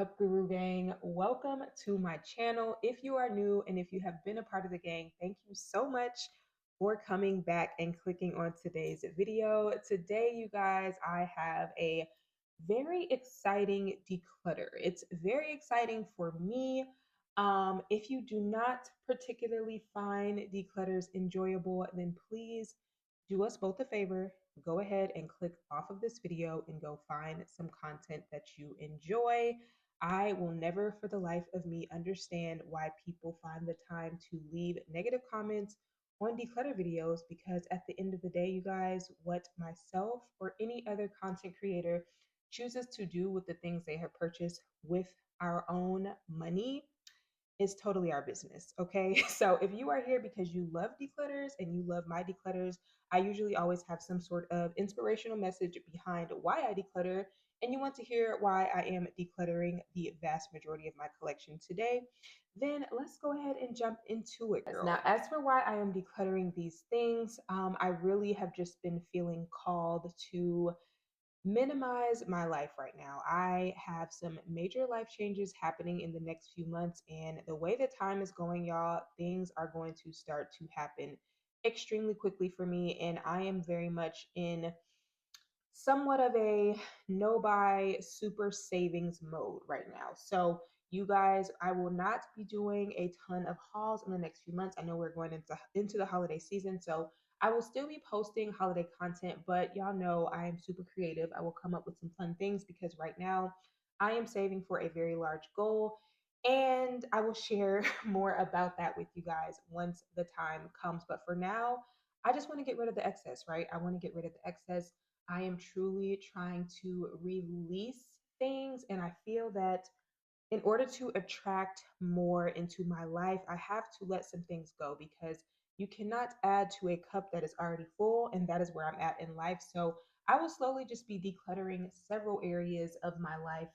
up, Guru Gang? Welcome to my channel. If you are new and if you have been a part of the gang, thank you so much for coming back and clicking on today's video. Today, you guys, I have a very exciting declutter. It's very exciting for me. If you do not particularly find declutters enjoyable, then please do us both a favor. Go ahead and click off of this video and go find some content that you enjoy. I will never for the life of me understand why people find the time to leave negative comments on declutter videos, because at the end of the day, you guys, what myself or any other content creator chooses to do with the things they have purchased with our own money is totally our business. Okay. So if you are here because you love declutters and you love my declutters, I usually always have some sort of inspirational message behind why I declutter. And you want to hear why I am decluttering the vast majority of my collection today, then let's go ahead and jump into it, girl. Now, as for why I am decluttering these things, I really have just been feeling called to minimize my life right now. I have some major life changes happening in the next few months, and the way the time is going, y'all, things are going to start to happen extremely quickly for me. And I am very much in somewhat of a no buy super savings mode right now. So, you guys, I will not be doing a ton of hauls in the next few months. I know we're going into the holiday season, so I will still be posting holiday content, but y'all know I am super creative. I will come up with some fun things because right now I am saving for a very large goal, and I will share more about that with you guys once the time comes. But for now, I just want to get rid of the excess, right? I want to get rid of the excess. I am truly trying to release things, and I feel that in order to attract more into my life, I have to let some things go, because you cannot add to a cup that is already full, and that is where I'm at in life. So I will slowly just be decluttering several areas of my life,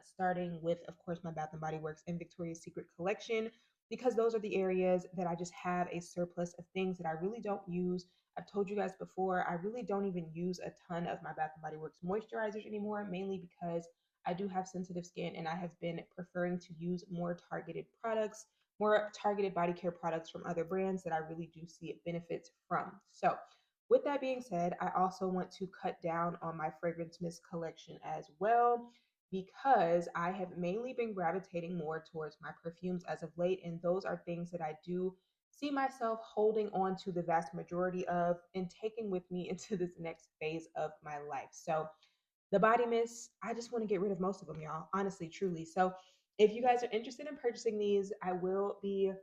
starting with, of course, my Bath and Body Works and Victoria's Secret collection, because those are the areas that I just have a surplus of things that I really don't use. I've told you guys before, I really don't even use a ton of my Bath and Body Works moisturizers anymore, mainly because I do have sensitive skin, and I have been preferring to use more targeted products, more targeted body care products from other brands that I really do see benefits from. So, with that being said, I also want to cut down on my fragrance mist collection as well, because I have mainly been gravitating more towards my perfumes as of late, and those are things that I do see myself holding on to the vast majority of and taking with me into this next phase of my life. So, the body mists, I just want to get rid of most of them, y'all, honestly, truly. So if you guys are interested in purchasing these, I will be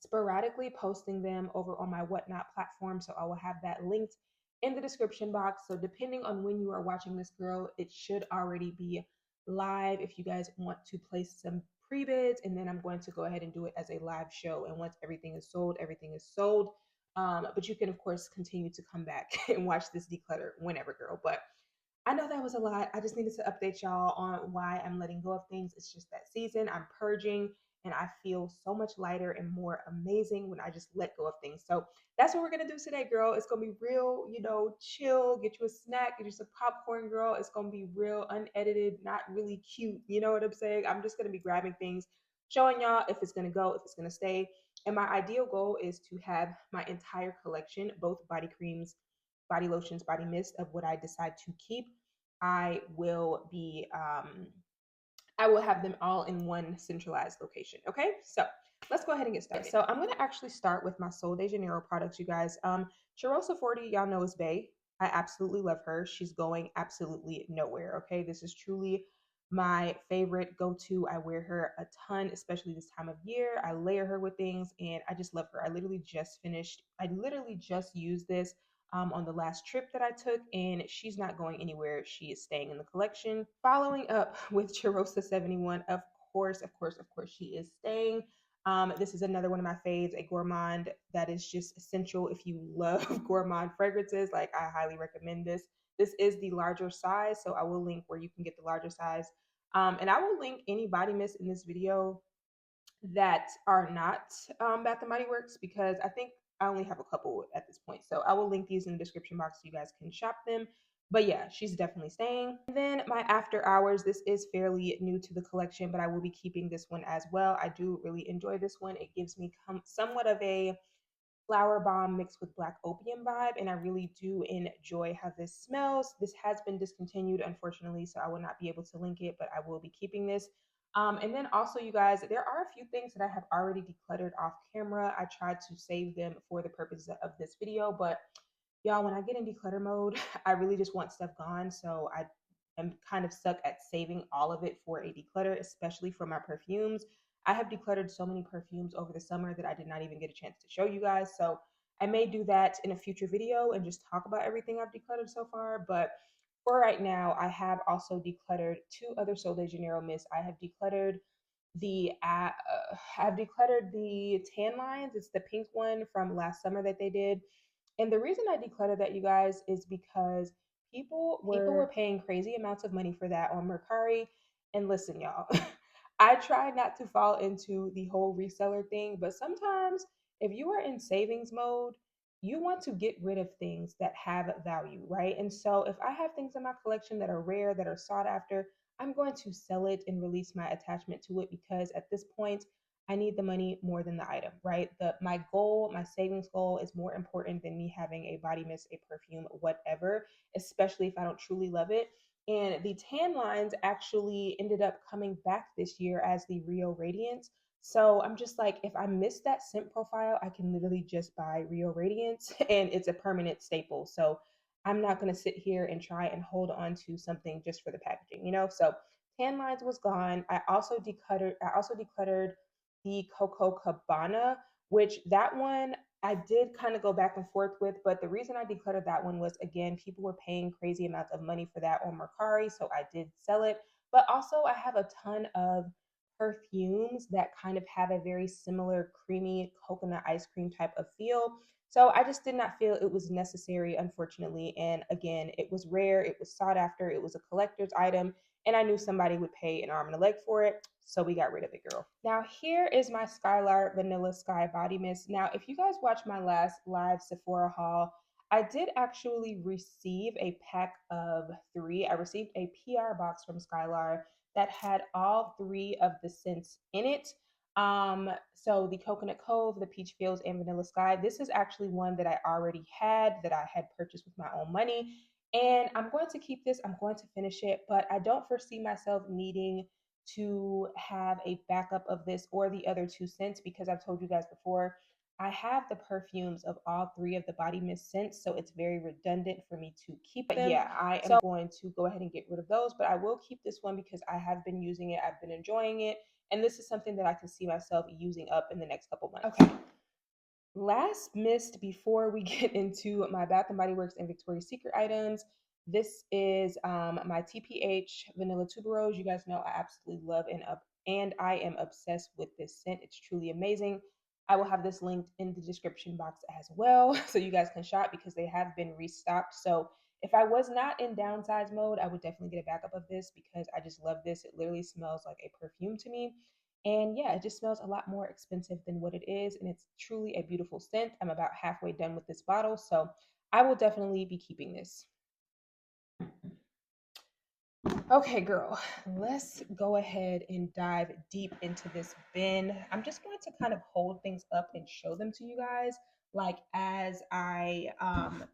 sporadically posting them over on my Whatnot platform. So I will have that linked in the description box. So depending on when you are watching this, girl, it should already be live if you guys want to place some pre-bids, and then I'm going to go ahead and do it as a live show. And once everything is sold, everything is sold. But you can, of course, continue to come back and watch this declutter whenever, girl. But I know that was a lot. I just needed to update y'all on why I'm letting go of things. It's just that season. I'm purging, and I feel so much lighter and more amazing when I just let go of things. So that's what we're going to do today, girl. It's going to be real, chill. Get you a snack, get you some popcorn, girl. It's going to be real, unedited, not really cute. You know what I'm saying? I'm just going to be grabbing things, showing y'all if it's going to go, if it's going to stay. And my ideal goal is to have my entire collection, both body creams, body lotions, body mist, of what I decide to keep. I will be I will have them all in one centralized location. Okay, so let's go ahead and get started. So I'm gonna actually start with my Sol de Janeiro products, you guys. Charosa 40, y'all know, is bae. I absolutely love her. She's going absolutely nowhere. Okay, this is truly my favorite go-to. I wear her a ton, especially this time of year. I layer her with things, and I just love her. I literally just used this on the last trip that I took, and she's not going anywhere. She is staying in the collection. Following up with Charosa 71, of course, she is staying. This is another one of my faves, a gourmand that is just essential if you love gourmand fragrances. Like, I highly recommend this. This is the larger size, so I will link where you can get the larger size. And I will link any body mist in this video that are not Bath and Body Works, because I think I only have a couple at this point. So I will link these in the description box so you guys can shop them. But yeah, she's definitely staying. And then my after hours, this is fairly new to the collection, but I will be keeping this one as well. I do really enjoy this one. It gives me somewhat of a flower bomb mixed with black opium vibe, and I really do enjoy how this smells. This has been discontinued, unfortunately, so I will not be able to link it, but I will be keeping this. And then also, you guys, there are a few things that I have already decluttered off camera. I tried to save them for the purposes of this video, but y'all, when I get in declutter mode, I really just want stuff gone. So I am kind of stuck at saving all of it for a declutter, especially for my perfumes. I have decluttered so many perfumes over the summer that I did not even get a chance to show you guys. So I may do that in a future video and just talk about everything I've decluttered so far. But for right now, I have also decluttered two other Sol de Janeiro mists. I have decluttered I've decluttered the tan lines. It's the pink one from last summer that they did. And the reason I decluttered that, you guys, is because people were paying crazy amounts of money for that on Mercari. And listen, y'all, I try not to fall into the whole reseller thing, but sometimes if you are in savings mode, you want to get rid of things that have value, right? And so if I have things in my collection that are rare, that are sought after, I'm going to sell it and release my attachment to it because at this point, I need the money more than the item, right? My goal, my savings goal is more important than me having a body mist, a perfume, whatever, especially if I don't truly love it. And the tan lines actually ended up coming back this year as the Rio Radiance. So I'm just like, if I miss that scent profile, I can literally just buy Rio Radiance and it's a permanent staple. So I'm not going to sit here and try and hold on to something just for the packaging, you know? So tan lines was gone. I also decluttered the Coco Cabana, which that one I did kind of go back and forth with, but the reason I decluttered that one was, again, people were paying crazy amounts of money for that on Mercari, so I did sell it. But also, I have a ton of perfumes that kind of have a very similar creamy coconut ice cream type of feel. So I just did not feel it was necessary, unfortunately. And again, it was rare, it was sought after, it was a collector's item, and I knew somebody would pay an arm and a leg for it. So we got rid of it, girl. Now here is my Skylar Vanilla Sky Body Mist. Now, if you guys watched my last live Sephora haul, I did actually receive a pack of three. I received a PR box from Skylar that had all three of the scents in it. So the Coconut Cove, the Peach Fields, and Vanilla Sky. This is actually one that I already had, that I had purchased with my own money. And I'm going to keep this, I'm going to finish it, but I don't foresee myself needing to have a backup of this or the other two scents because I've told you guys before, I have the perfumes of all three of the body mist scents, so it's very redundant for me to keep them. But yeah, I am going to go ahead and get rid of those, but I will keep this one because I have been using it, I've been enjoying it, and this is something that I can see myself using up in the next couple months. Okay. Last mist before we get into my Bath and Body Works and Victoria's Secret items. This is my TPH Vanilla Tuberose. You guys know I absolutely love and I am obsessed with this scent. It's truly amazing. I will have this linked in the description box as well, so you guys can shop because they have been restocked. So if I was not in downsize mode, I would definitely get a backup of this because I just love this. It literally smells like a perfume to me. And yeah, it just smells a lot more expensive than what it is. And it's truly a beautiful scent. I'm about halfway done with this bottle. So I will definitely be keeping this. Okay, girl, let's go ahead and dive deep into this bin. I'm just going to kind of hold things up and show them to you guys like as I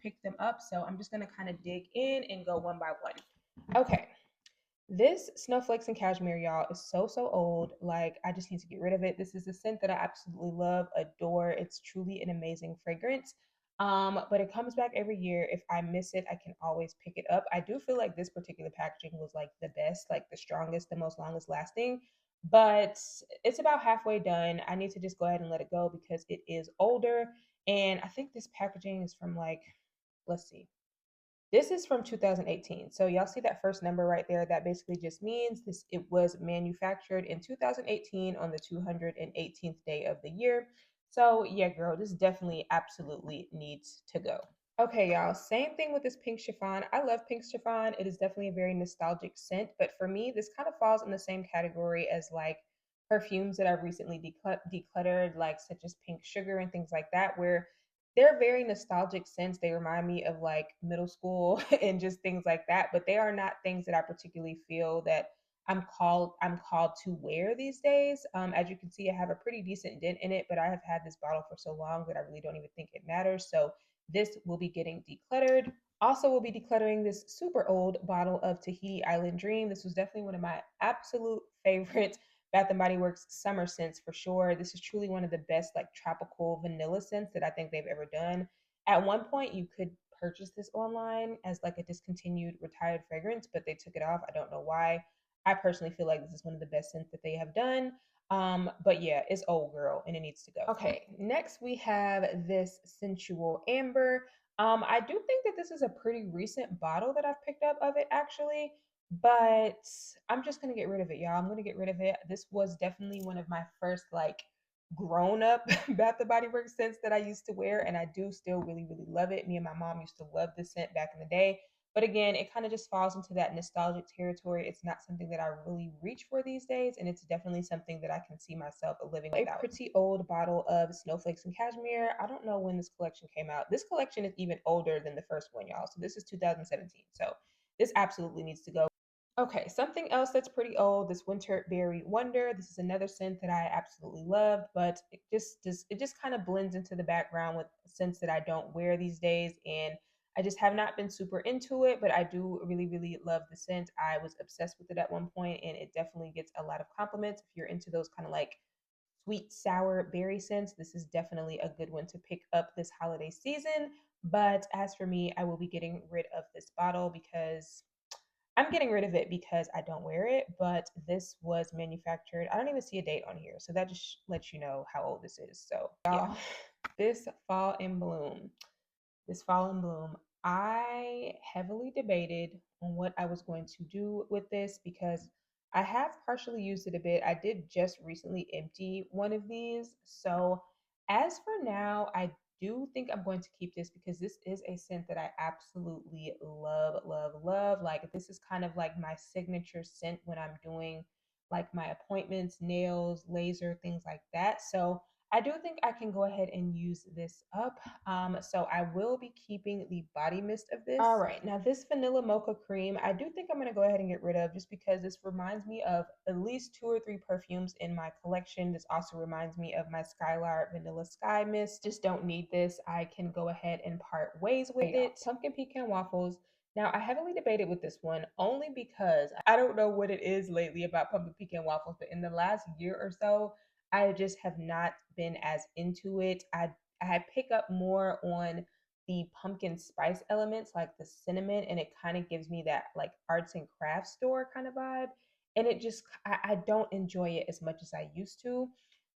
pick them up. So I'm just going to kind of dig in and go one by one. Okay. This Snowflakes and Cashmere, y'all, is so old. Like, I just need to get rid of it. This is a scent that I absolutely love, adore. It's truly an amazing fragrance. But it comes back every year. If I miss it, I can always pick it up. I do feel like this particular packaging was like the best, like the strongest, the most longest lasting. But it's about halfway done. I need to just go ahead and let it go because it is older. And I think this packaging is from like, let's see. This is from 2018. So y'all see that first number right there? That basically just means it was manufactured in 2018 on the 218th day of the year. So yeah, girl, this definitely absolutely needs to go. Okay, y'all, same thing with this pink chiffon. I love pink chiffon. It is definitely a very nostalgic scent, but for me, this kind of falls in the same category as like perfumes that I've recently decluttered, like such as pink sugar and things like that, where they're very nostalgic scents. They remind me of like middle school and just things like that, but they are not things that I particularly feel that I'm called to wear these days. As you can see, I have a pretty decent dent in it, but I have had this bottle for so long that I really don't even think it matters. So this will be getting decluttered. Also, we'll be decluttering this super old bottle of Tahiti Island Dream. This was definitely one of my absolute favorite Bath and Body Works summer scents for sure. This is truly one of the best like tropical vanilla scents that I think they've ever done. At one point, you could purchase this online as like a discontinued retired fragrance, but they took it off. I don't know why. I personally feel like this is one of the best scents that they have done. But yeah, it's old girl and it needs to go. Okay, next we have this sensual amber. I do think that this is a pretty recent bottle that I've picked up of it actually, but I'm just gonna get rid of it, y'all. I'm gonna get rid of it. This was definitely one of my first like grown up Bath and Body Works scents that I used to wear, and I do still really, really love it. Me and my mom used to love this scent back in the day. But again, it kind of just falls into that nostalgic territory. It's not something that I really reach for these days, and it's definitely something that I can see myself living without. A pretty old bottle of Snowflakes and Cashmere. I don't know when this collection came out. This collection is even older than the first one, y'all. So this is 2017. So this absolutely needs to go. Okay, something else that's pretty old, this Winter Berry Wonder. This is another scent that I absolutely loved, but it just kind of blends into the background with scents that I don't wear these days, and I just have not been super into it, but I do really, really love the scent. I was obsessed with it at one point, and it definitely gets a lot of compliments. If you're into those kind of like sweet, sour berry scents, this is definitely a good one to pick up this holiday season. But as for me, I will be getting rid of this bottle because I'm getting rid of it because I don't wear it, but this was manufactured. I don't even see a date on here. So that just lets you know how old this is. So, yeah, this fall in bloom. This fall in bloom, I heavily debated on what I was going to do with this because I have partially used it a bit. I did just recently empty one of these. So, as for now, I do think I'm going to keep this because this is a scent that I absolutely love, love, love. Like, this is kind of like my signature scent when I'm doing like my appointments, nails, laser, things like that. So, I do think I can go ahead and use this up. So I will be keeping the body mist of this. All right, now this vanilla mocha cream, I do think I'm gonna go ahead and get rid of just because this reminds me of at least 2 or 3 perfumes in my collection. This also reminds me of my Skylar Vanilla Sky Mist. Just don't need this. I can go ahead and part ways with it. Pumpkin pecan waffles. Now, I heavily debated with this one only because I don't know what it is lately about pumpkin pecan waffles, but in the last year or so, I just have not been as into it. I pick up more on the pumpkin spice elements like the cinnamon, and it kind of gives me that like arts and crafts store kind of vibe. And it just I don't enjoy it as much as I used to.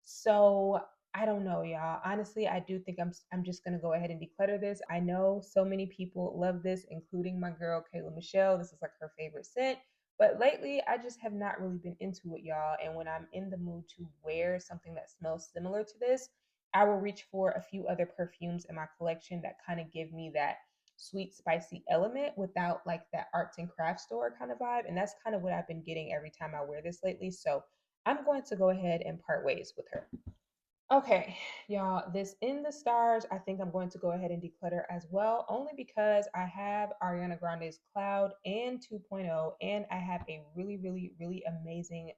So I don't know, y'all. Honestly, I do think I'm just gonna go ahead and declutter this. I know so many people love this, including my girl Kayla Michelle. This is like her favorite scent. But lately, I just have not really been into it, y'all. And when I'm in the mood to wear something that smells similar to this, I will reach for a few other perfumes in my collection that kind of give me that sweet, spicy element without like that arts and crafts store kind of vibe. And that's kind of what I've been getting every time I wear this lately. So I'm going to go ahead and part ways with her. Okay, y'all, this In the Stars, I think I'm going to go ahead and declutter as well, only because I have Ariana Grande's Cloud and 2.0, and I have a really, really, really amazing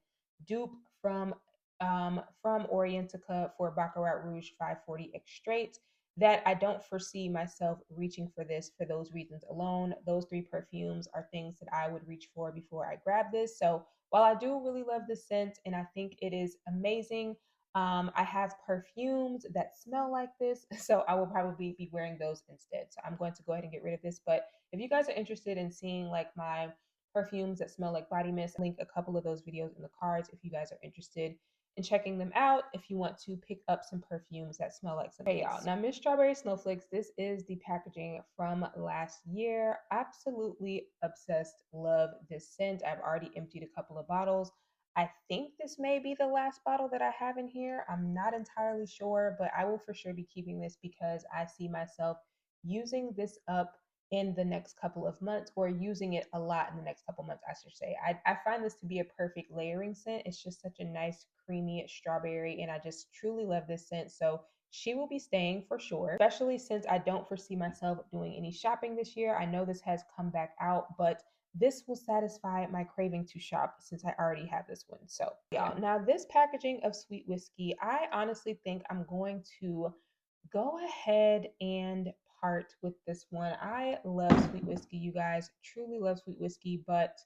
dupe from Orientica for Baccarat Rouge 540 Extrait that I don't foresee myself reaching for this for those reasons alone. Those 3 perfumes are things that I would reach for before I grab this. So while I do really love this scent and I think it is amazing, I have perfumes that smell like this, so I will probably be wearing those instead. So I'm going to go ahead and get rid of this. But if you guys are interested in seeing like my perfumes that smell like body mist, I'll link a couple of those videos in the cards if you guys are interested in checking them out. If you want to pick up some perfumes that smell like some. Hey y'all, now Miss Strawberry Snowflakes, this is the packaging from last year. Absolutely obsessed, love this scent. I've already emptied a couple of bottles. I think this may be the last bottle that I have in here. I'm not entirely sure, but I will for sure be keeping this because I see myself using this up in the next couple of months, or using it a lot in the next couple of months, I should say. I find this to be a perfect layering scent. It's just such a nice, creamy strawberry, and I just truly love this scent. So she will be staying for sure, especially since I don't foresee myself doing any shopping this year. I know this has come back out, but this will satisfy my craving to shop since I already have this one. So, y'all, now this packaging of sweet whiskey, I honestly think I'm going to go ahead and part with this one. I love sweet whiskey, you guys, truly love sweet whiskey, but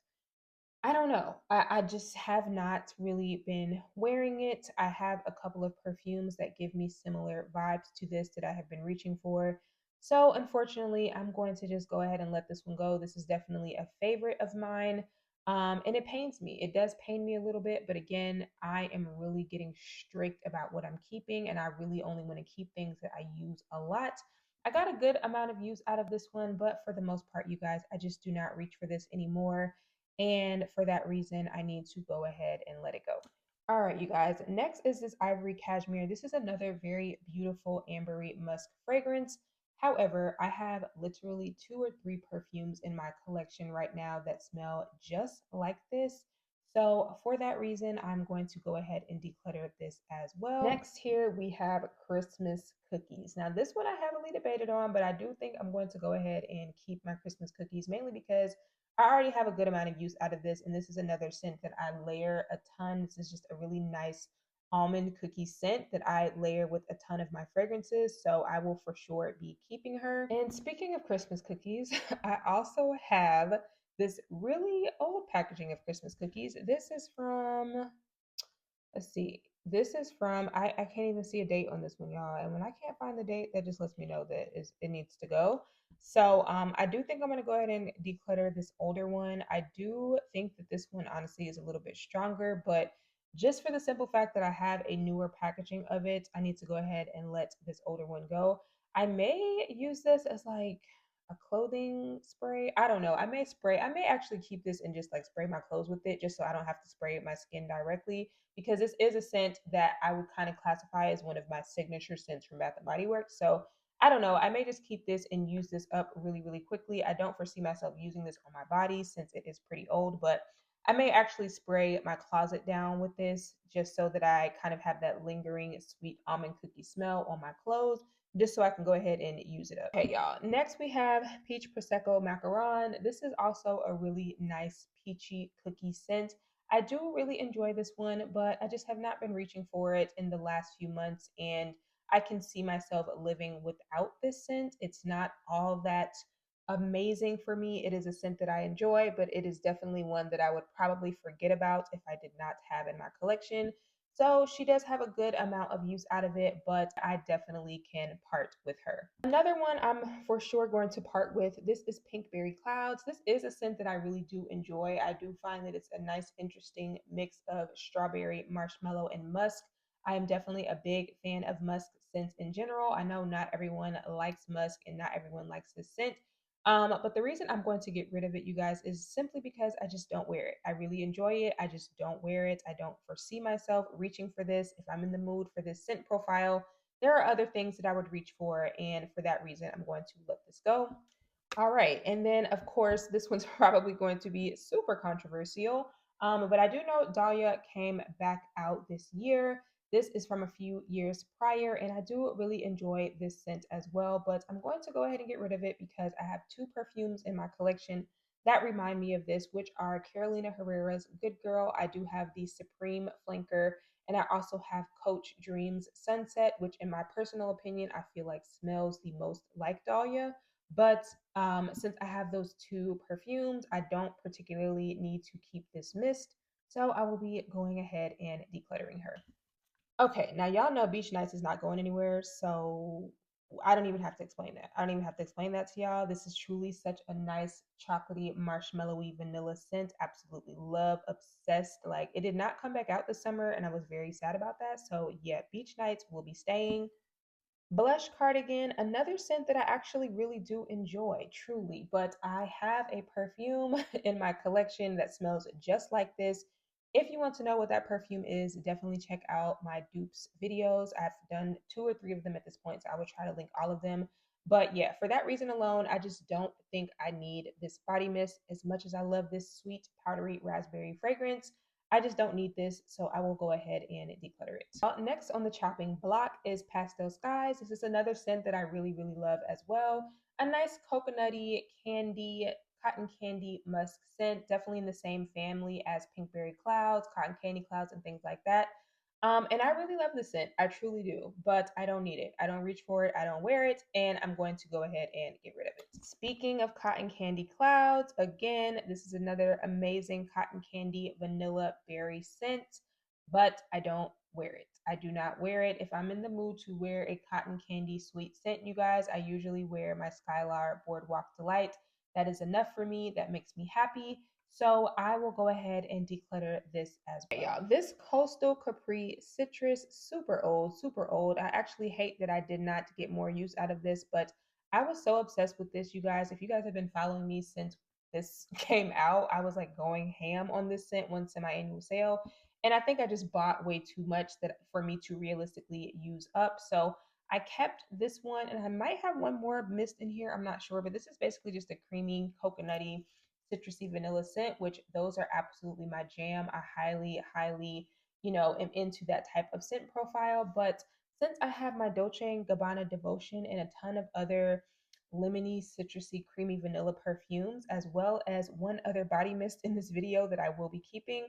I don't know. I just have not really been wearing it. I have a couple of perfumes that give me similar vibes to this that I have been reaching for. So, unfortunately, I'm going to just go ahead and let this one go. This is definitely a favorite of mine. And it pains me. It does pain me a little bit. But again, I am really getting strict about what I'm keeping. And I really only want to keep things that I use a lot. I got a good amount of use out of this one. But for the most part, you guys, I just do not reach for this anymore. And for that reason, I need to go ahead and let it go. All right, you guys. Next is this Ivory Cashmere. This is another very beautiful ambery musk fragrance. However, I have literally 2 or 3 perfumes in my collection right now that smell just like this. So for that reason, I'm going to go ahead and declutter this as well. Next here, we have Christmas cookies. Now this one I heavily debated on, but I do think I'm going to go ahead and keep my Christmas cookies, mainly because I already have a good amount of use out of this, and this is another scent that I layer a ton. This is just a really nice almond cookie scent that I layer with a ton of my fragrances, so I will for sure be keeping her. And speaking of Christmas cookies, I also have this really old packaging of Christmas cookies. This is from, let's see. This is from, I can't even see a date on this one, y'all. And when I can't find the date, that just lets me know that it needs to go. So I do think I'm going to go ahead and declutter this older one. I do think that this one honestly is a little bit stronger, but just for the simple fact that I have a newer packaging of it, I need to go ahead and let this older one go. I may use this as like a clothing spray. I don't know. I may actually keep this and just like spray my clothes with it just so I don't have to spray my skin directly, because this is a scent that I would kind of classify as one of my signature scents from Bath and Body Works. So I don't know. I may just keep this and use this up really, really quickly. I don't foresee myself using this on my body since it is pretty old, but I may actually spray my closet down with this just so that I kind of have that lingering sweet almond cookie smell on my clothes, just so I can go ahead and use it up. Okay, y'all. Next, we have Peach Prosecco Macaron. This is also a really nice peachy cookie scent. I do really enjoy this one, but I just have not been reaching for it in the last few months, and I can see myself living without this scent. It's not all that amazing for me. It is a scent that I enjoy, but it is definitely one that I would probably forget about if I did not have in my collection. So she does have a good amount of use out of it, but I definitely can part with her. Another one I'm for sure going to part with, this is Pinkberry Clouds. This is a scent that I really do enjoy. I do find that it's a nice, interesting mix of strawberry, marshmallow, and musk. I am definitely a big fan of musk scents in general. I know not everyone likes musk and not everyone likes this scent. But the reason I'm going to get rid of it, you guys, is simply because I just don't wear it. I really enjoy it. I just don't wear it. I don't foresee myself reaching for this. If I'm in the mood for this scent profile, there are other things that I would reach for. And for that reason, I'm going to let this go. All right. And then, of course, this one's probably going to be super controversial. But I do know Dahlia came back out this year. This is from a few years prior, and I do really enjoy this scent as well. But I'm going to go ahead and get rid of it because I have 2 perfumes in my collection that remind me of this, which are Carolina Herrera's Good Girl. I do have the Supreme Flanker, and I also have Coach Dreams Sunset, which, in my personal opinion, I feel like smells the most like Dahlia. But since I have those 2 perfumes, I don't particularly need to keep this mist. So I will be going ahead and decluttering her. Okay, now y'all know Beach Nights is not going anywhere, so I don't even have to explain that. I don't even have to explain that to y'all. This is truly such a nice chocolatey, marshmallowy vanilla scent. Absolutely love, obsessed. Like, it did not come back out this summer, and I was very sad about that. So yeah, Beach Nights will be staying. Blush Cardigan, another scent that I actually really do enjoy, truly, but I have a perfume in my collection that smells just like this. If you want to know what that perfume is, definitely check out my dupes videos. I've done 2 or 3 of them at this point, so I will try to link all of them. But yeah, for that reason alone, I just don't think I need this body mist as much as I love this sweet powdery raspberry fragrance. I just don't need this, so I will go ahead and declutter it. Next on the chopping block is Pastel Skies. This is another scent that I really, really love as well. A nice coconutty candy, cotton candy musk scent, definitely in the same family as Pinkberry Clouds, Cotton Candy Clouds, and things like that. And I really love the scent. I truly do, but I don't need it. I don't reach for it. I don't wear it, and I'm going to go ahead and get rid of it. Speaking of cotton candy clouds, again, this is another amazing cotton candy vanilla berry scent, but I don't wear it. I do not wear it. If I'm in the mood to wear a cotton candy sweet scent, you guys, I usually wear my Skylar Boardwalk Delight. That is enough for me. That makes me happy. So I will go ahead and declutter this as well. Y'all, this Coastal Capri Citrus, super old, super old. I actually hate that I did not get more use out of this, but I was so obsessed with this, you guys. If you guys have been following me since this came out, I was like going ham on this scent once semi-annual sale. And I think I just bought way too much that for me to realistically use up. So I kept this one, and I might have one more mist in here. I'm not sure, but this is basically just a creamy, coconutty, citrusy vanilla scent, which those are absolutely my jam. I highly, highly, am into that type of scent profile. But since I have my Dolce and Gabbana Devotion and a ton of other lemony, citrusy, creamy vanilla perfumes, as well as one other body mist in this video that I will be keeping,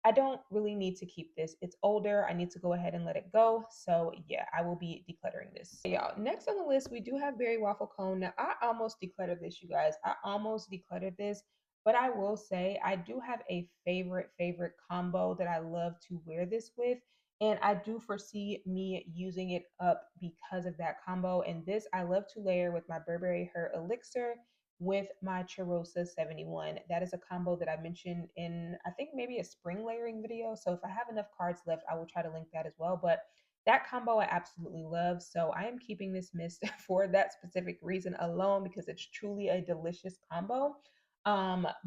I don't really need to keep this. It's older. I need to go ahead and let it go. So yeah, I will be decluttering this. Hey, y'all, next on the list, we do have Berry Waffle Cone. Now, I almost decluttered this, you guys. I almost decluttered this, but I will say I do have a favorite combo that I love to wear this with. And I do foresee me using it up because of that combo. And this I love to layer with my Burberry Her Elixir with my Charosa 71. That is a combo that I mentioned in, I think, maybe a spring layering video. So if I have enough cards left, I will try to link that as well. But that combo I absolutely love. So I am keeping this mist for that specific reason alone because it's truly a delicious combo.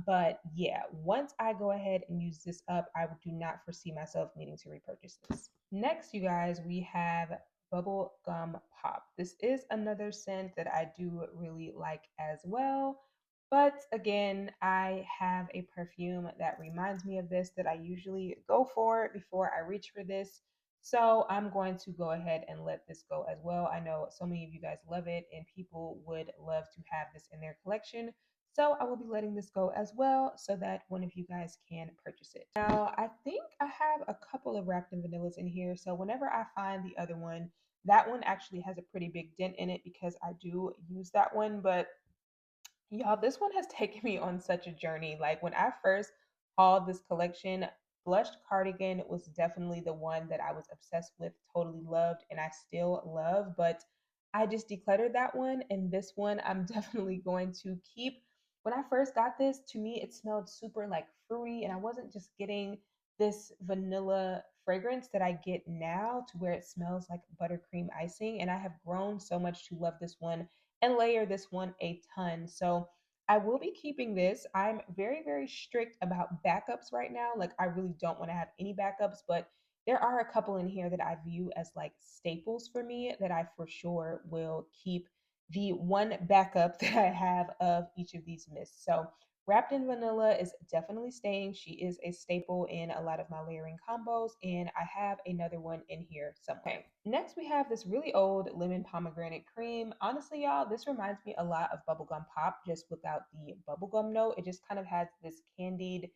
But yeah, once I go ahead and use this up, I do not foresee myself needing to repurchase this. Next, you guys, we have Bubble Gum Pop. This is another scent that I do really like as well. But again, I have a perfume that reminds me of this that I usually go for before I reach for this. So I'm going to go ahead and let this go as well. I know so many of you guys love it and people would love to have this in their collection. So I will be letting this go as well so that one of you guys can purchase it. Now, I think I have a couple of wrapped in vanillas in here. So whenever I find the other one, that one actually has a pretty big dent in it because I do use that one. But y'all, this one has taken me on such a journey. Like when I first hauled this collection, Blushed Cardigan was definitely the one that I was obsessed with, totally loved, and I still love. But I just decluttered that one, and this one I'm definitely going to keep. When I first got this, to me, it smelled super like fruity, and I wasn't just getting this vanilla fragrance that I get now to where it smells like buttercream icing. And I have grown so much to love this one and layer this one a ton. So I will be keeping this. I'm very strict about backups right now. Like I really don't want to have any backups, but there are a couple in here that I view as like staples for me that I for sure will keep the one backup that I have of each of these mists. So Wrapped in Vanilla is definitely staying. She is a staple in a lot of my layering combos, and I have another one in here somewhere. Okay. Next, we have this really old lemon pomegranate cream. Honestly, y'all, this reminds me a lot of bubblegum pop, just without the bubblegum note. It just kind of has this candied,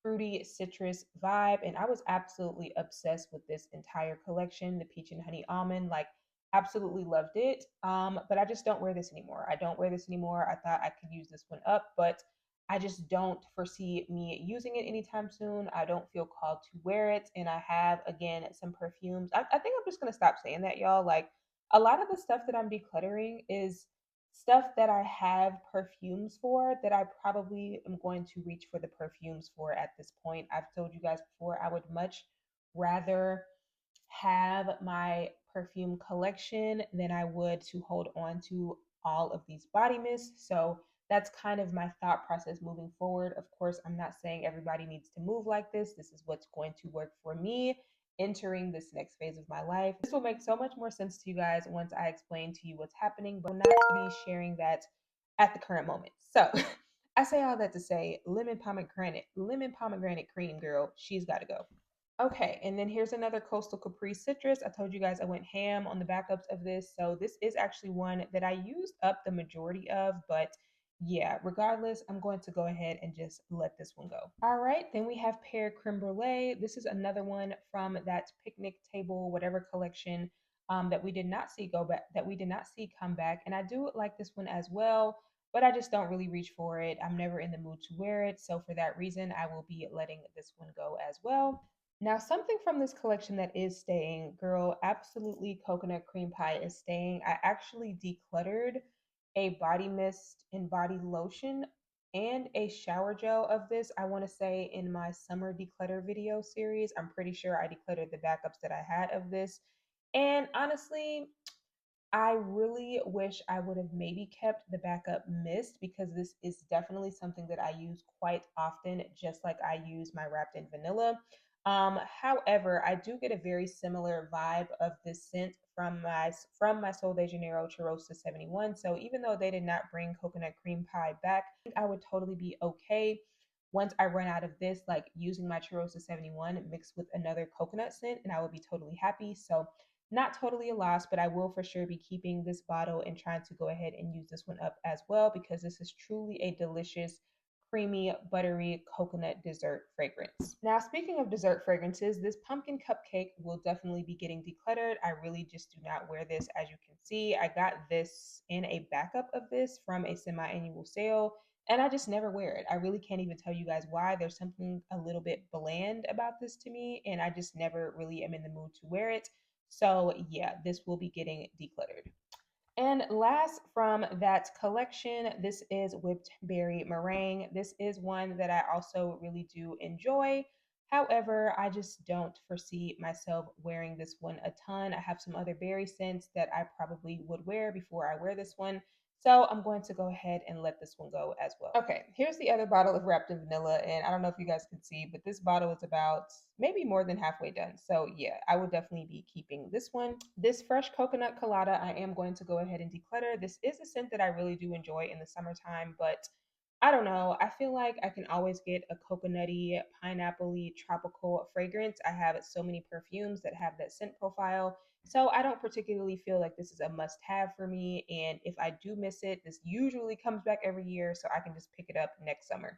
fruity citrus vibe, and I was absolutely obsessed with this entire collection, the peach and honey almond. Like, absolutely loved it. But I just don't wear this anymore. I don't wear this anymore. I thought I could use this one up, but I just don't foresee me using it anytime soon. I don't feel called to wear it. And I have, again, some perfumes. I think I'm just going to stop saying that, y'all. Like, a lot of the stuff that I'm decluttering is stuff that I have perfumes for that I probably am going to reach for the perfumes for at this point. I've told you guys before, I would much rather have my perfume collection than I would to hold on to all of these body mists. So that's kind of my thought process moving forward. Of course, I'm not saying everybody needs to move like this. This is what's going to work for me entering this next phase of my life. This will make so much more sense to you guys once I explain to you what's happening, but I'm not to be sharing that at the current moment. So I say all that to say lemon pomegranate cream, girl, she's got to go. Okay, and then here's another Coastal Capri Citrus. I told you guys I went ham on the backups of this. So this is actually one that I used up the majority of, but yeah, regardless, I'm going to go ahead and just let this one go. All right, then we have pear creme brulee. This is another one from that picnic table, whatever collection that we did not see go back, that we did not see come back. And I do like this one as well, but I just don't really reach for it. I'm never in the mood to wear it. So for that reason, I will be letting this one go as well. Now, something from this collection that is staying, girl, absolutely coconut cream pie is staying. I actually decluttered a body mist and body lotion and a shower gel of this. I want to say in my summer declutter video series, I'm pretty sure I decluttered the backups that I had of this. And honestly, I really wish I would have maybe kept the backup mist because this is definitely something that I use quite often, just like I use my wrapped in vanilla. However, I do get a very similar vibe of this scent from my Sol de Janeiro Cheirosa 71. So even though they did not bring coconut cream pie back, I think I would totally be okay once I run out of this, like using my Cheirosa 71 mixed with another coconut scent, and I would be totally happy. So not totally a loss, but I will for sure be keeping this bottle and trying to go ahead and use this one up as well because this is truly a delicious, creamy, buttery coconut dessert fragrance. Now, speaking of dessert fragrances, this pumpkin cupcake will definitely be getting decluttered. I really just do not wear this, as you can see. I got this in a backup of this from a semi-annual sale, and I just never wear it. I really can't even tell you guys why. There's something a little bit bland about this to me, and I just never really am in the mood to wear it. So yeah, this will be getting decluttered. And last from that collection, this is whipped berry meringue. This is one that I also really do enjoy. However, I just don't foresee myself wearing this one a ton. I have some other berry scents that I probably would wear before I wear this one. So I'm going to go ahead and let this one go as well. Okay, here's the other bottle of wrapped in vanilla. And I don't know if you guys can see, but this bottle is about maybe more than halfway done. So yeah, I will definitely be keeping this one. This fresh coconut colada, I am going to go ahead and declutter. This is a scent that I really do enjoy in the summertime, but I don't know. I feel like I can always get a coconutty, pineapple-y, tropical fragrance. I have so many perfumes that have that scent profile. So I don't particularly feel like this is a must have for me. And if I do miss it, this usually comes back every year. So I can just pick it up next summer.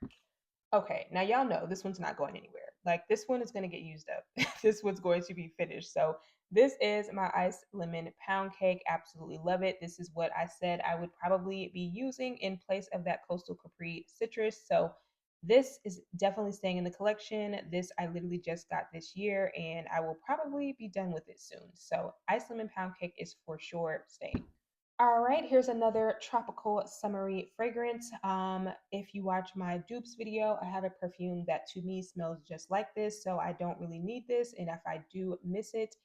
Okay, now y'all know this one's not going anywhere. Like this one is going to get used up. This one's going to be finished. So this is my iced lemon pound cake. Absolutely love it. This is what I said I would probably be using in place of that Coastal Capri citrus. So this is definitely staying in the collection. This I literally just got this year and I will probably be done with it soon. So iced lemon pound cake is for sure staying. All right, here's another tropical summery fragrance. If you watch my dupes video, I have a perfume that to me smells just like this, so I don't really need this. And if I do miss it,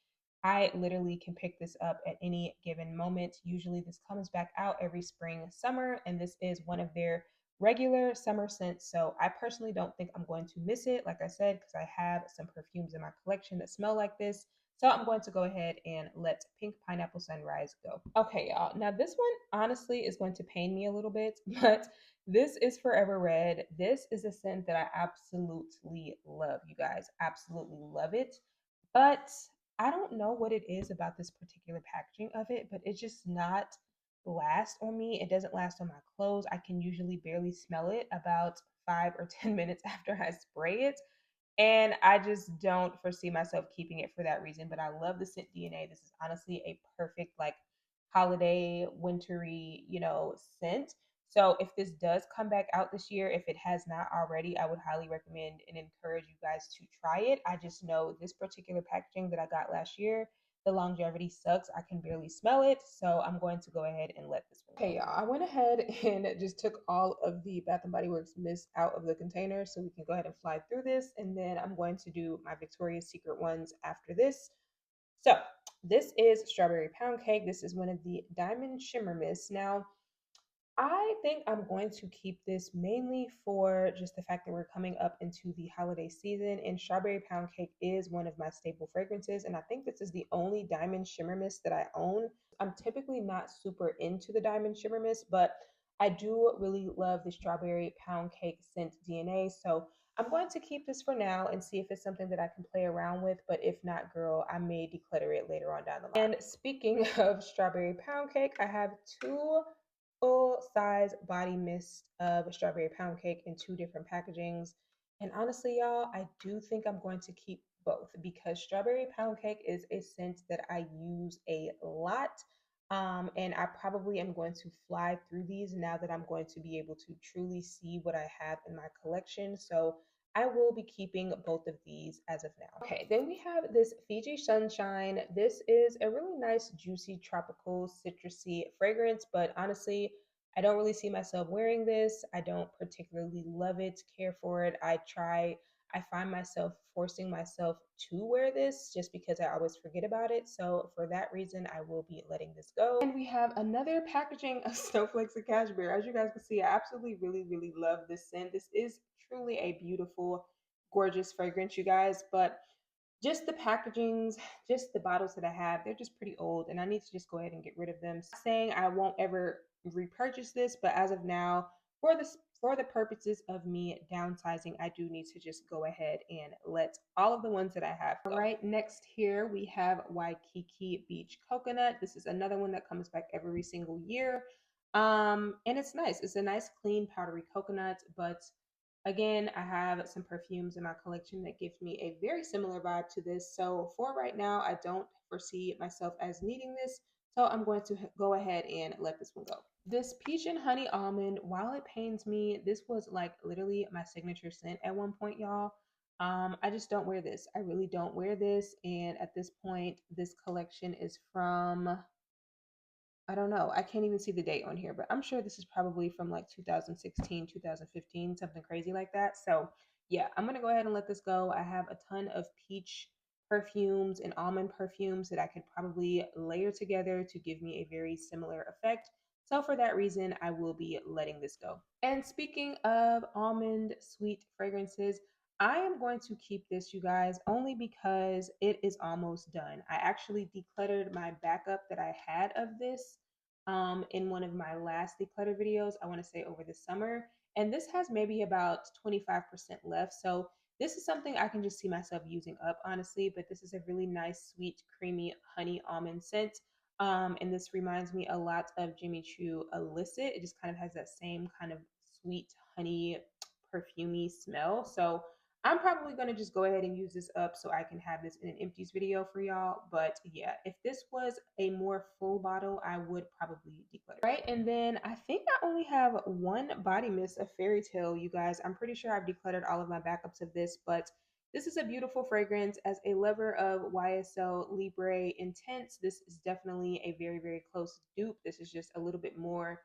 I literally can pick this up at any given moment. Usually this comes back out every spring, summer, and this is one of their regular summer scents. So I personally don't think I'm going to miss it, like I said, because I have some perfumes in my collection that smell like this. So I'm going to go ahead and let Pink Pineapple Sunrise go. Okay, y'all. Now this one honestly is going to pain me a little bit, but this is Forever Red. This is a scent that I absolutely love, you guys. Absolutely love it. But I don't know what it is about this particular packaging of it, but it's just not last on me. It doesn't last on my clothes. I can usually barely smell it about 5 or 10 minutes after I spray it. And I just don't foresee myself keeping it for that reason. But I love the scent DNA. This is honestly a perfect, like, holiday, wintry, scent. So if this does come back out this year, if it has not already, I would highly recommend and encourage you guys to try it. I just know this particular packaging that I got last year, the longevity sucks. I can barely smell it. So I'm going to go ahead and let this one go. Okay, y'all, I went ahead and just took all of the Bath and Body Works mist out of the container so we can go ahead and fly through this. And then I'm going to do my Victoria's Secret ones after this. So this is Strawberry Pound Cake. This is one of the Diamond Shimmer Mists. Now, I think I'm going to keep this mainly for just the fact that we're coming up into the holiday season, and Strawberry Pound Cake is one of my staple fragrances. And I think this is the only Diamond Shimmer Mist that I own. I'm typically not super into the Diamond Shimmer Mist, but I do really love the strawberry pound cake scent DNA. So I'm going to keep this for now and see if it's something that I can play around with. But if not, girl, I may declutter it later on down the line. And speaking of strawberry pound cake, I have two full size body mist of strawberry pound cake in two different packagings. And honestly, y'all, I do think I'm going to keep both because strawberry pound cake is a scent that I use a lot. And I probably am going to fly through these now that I'm going to be able to truly see what I have in my collection. So I will be keeping both of these as of now. Okay, then we have this Fiji Sunshine. This is a really nice, juicy, tropical, citrusy fragrance, but honestly, I don't really see myself wearing this. I don't particularly love it, care for it. I find myself forcing myself to wear this just because I always forget about it. So for that reason, I will be letting this go. And we have another packaging of Snowflakes of Cashmere. As you guys can see, I absolutely really love this scent. This is truly a beautiful, gorgeous fragrance, you guys. But just the packagings, just the bottles that I have, they're just pretty old and I need to just go ahead and get rid of them. Not saying I won't ever repurchase this, but as of now, for the purposes of me downsizing, I do need to just go ahead and let all of the ones that I have go. All right, next here we have Waikiki Beach Coconut. This is another one that comes back every single year. And it's nice. It's a nice clean powdery coconut, but again, I have some perfumes in my collection that give me a very similar vibe to this. So for right now, I don't foresee myself as needing this. So I'm going to go ahead and let this one go. This peach and honey almond, while it pains me, this was like literally my signature scent at one point, y'all. I just don't wear this. I really don't wear this. And at this point, this collection is from, I don't know. I can't even see the date on here, but I'm sure this is probably from like 2016, 2015, something crazy like that. So, yeah, I'm going to go ahead and let this go. I have a ton of peach perfumes and almond perfumes that I could probably layer together to give me a very similar effect. So, for that reason, I will be letting this go. And speaking of almond sweet fragrances, I am going to keep this, you guys, only because it is almost done. I actually decluttered my backup that I had of this in one of my last declutter videos, I want to say over the summer. And this has maybe about 25% left. So this is something I can just see myself using up, honestly. But this is a really nice, sweet, creamy honey almond scent. And this reminds me a lot of Jimmy Choo Illicit. It just kind of has that same kind of sweet, honey, perfumey smell. So I'm probably going to just go ahead and use this up so I can have this in an empties video for y'all. But yeah, if this was a more full bottle, I would probably declutter. Right, and then I think I only have one body mist of Fairy Tale, you guys. I'm pretty sure I've decluttered all of my backups of this, but this is a beautiful fragrance. As a lover of YSL Libre Intense, this is definitely a very close dupe. This is just a little bit more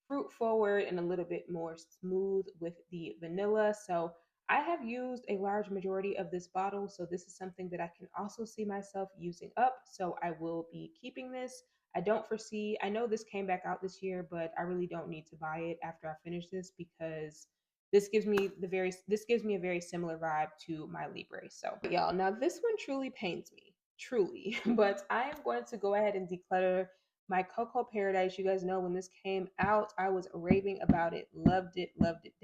fruit forward and a little bit more smooth with the vanilla. So I have used a large majority of this bottle, so this is something that I can also see myself using up. So I will be keeping this. I don't foresee, I know this came back out this year, but I really don't need to buy it after I finish this because this gives me a very similar vibe to my Libre. So y'all, now this one truly pains me, truly, but I am going to go ahead and declutter my Cocoa Paradise. You guys know when this came out, I was raving about it, loved it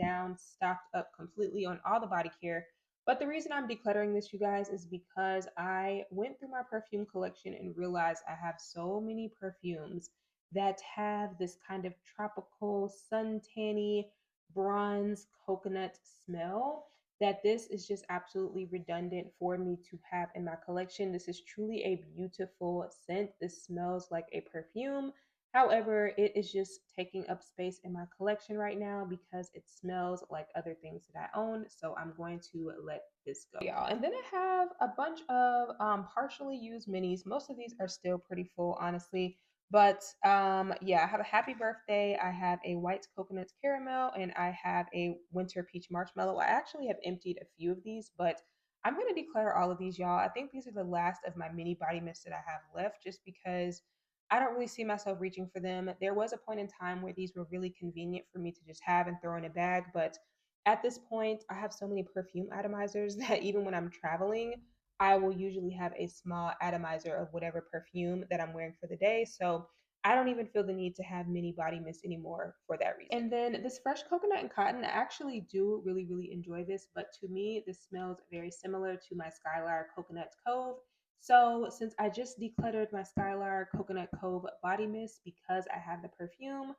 down, stocked up completely on all the body care. But the reason I'm decluttering this, you guys, is because I went through my perfume collection and realized I have so many perfumes that have this kind of tropical, suntanny, bronze coconut smell that this is just absolutely redundant for me to have in my collection. This is truly a beautiful scent. This smells like a perfume. However, it is just taking up space in my collection right now because it smells like other things that I own. So I'm going to let this go, y'all. And then I have a bunch of partially used minis. Most of these are still pretty full, honestly. But yeah, I have a happy birthday. I have a white coconut caramel, and I have a winter peach marshmallow. I actually have emptied a few of these, but I'm going to declare all of these, y'all. I think these are the last of my mini body mists that I have left just because I don't really see myself reaching for them. There was a point in time where these were really convenient for me to just have and throw in a bag, but at this point, I have so many perfume atomizers that even when I'm traveling, I will usually have a small atomizer of whatever perfume that I'm wearing for the day. So I don't even feel the need to have mini body mist anymore for that reason. And then this fresh coconut and cotton, I actually do really enjoy this, but to me, this smells very similar to my Skylar Coconut Cove. So since I just decluttered my Skylar Coconut Cove body mist because I have the perfume,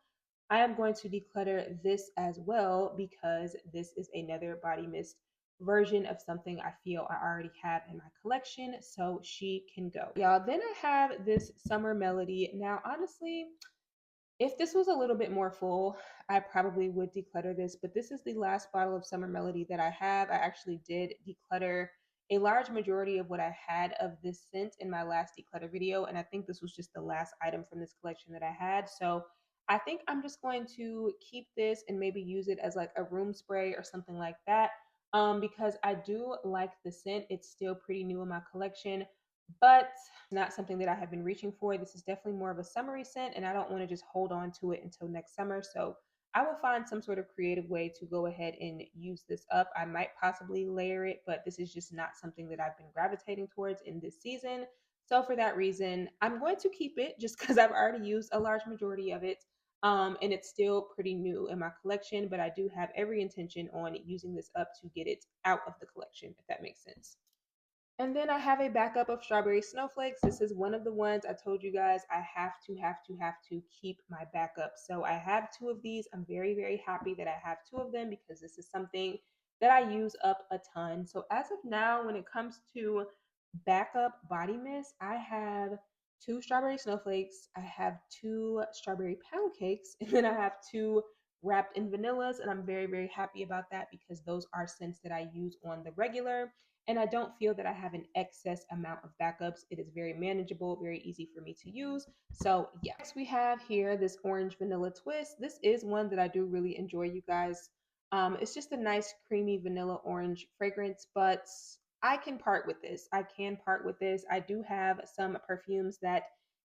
I am going to declutter this as well because this is another body mist version of something I feel I already have in my collection, so she can go. Y'all, then I have this Summer Melody. Now, honestly, if this was a little bit more full, I probably would declutter this, but this is the last bottle of Summer Melody that I have. I actually did declutter a large majority of what I had of this scent in my last declutter video, and I think this was just the last item from this collection that I had. So I think I'm just going to keep this and maybe use it as like a room spray or something like that. Because I do like the scent. It's still pretty new in my collection, but not something that I have been reaching for. This is definitely more of a summery scent, and I don't want to just hold on to it until next summer. So I will find some sort of creative way to go ahead and use this up. I might possibly layer it, but this is just not something that I've been gravitating towards in this season. So for that reason, I'm going to keep it just because I've already used a large majority of it. And it's still pretty new in my collection, but I do have every intention on using this up to get it out of the collection, if that makes sense. And then I have a backup of strawberry snowflakes. This is one of the ones I told you guys I have to keep my backup. So I have two of these. I'm very happy that I have two of them because this is something that I use up a ton. So as of now, when it comes to backup body mist, I have two strawberry snowflakes, I have two strawberry pound cakes, and then I have two wrapped in vanillas. And I'm very happy about that because those are scents that I use on the regular, and I don't feel that I have an excess amount of backups. It is very manageable, very easy for me to use. So yeah. Next we have here this orange vanilla twist. This is one that I do really enjoy, you guys. It's just a nice creamy vanilla orange fragrance, but I can part with this. I can part with this. I do have some perfumes that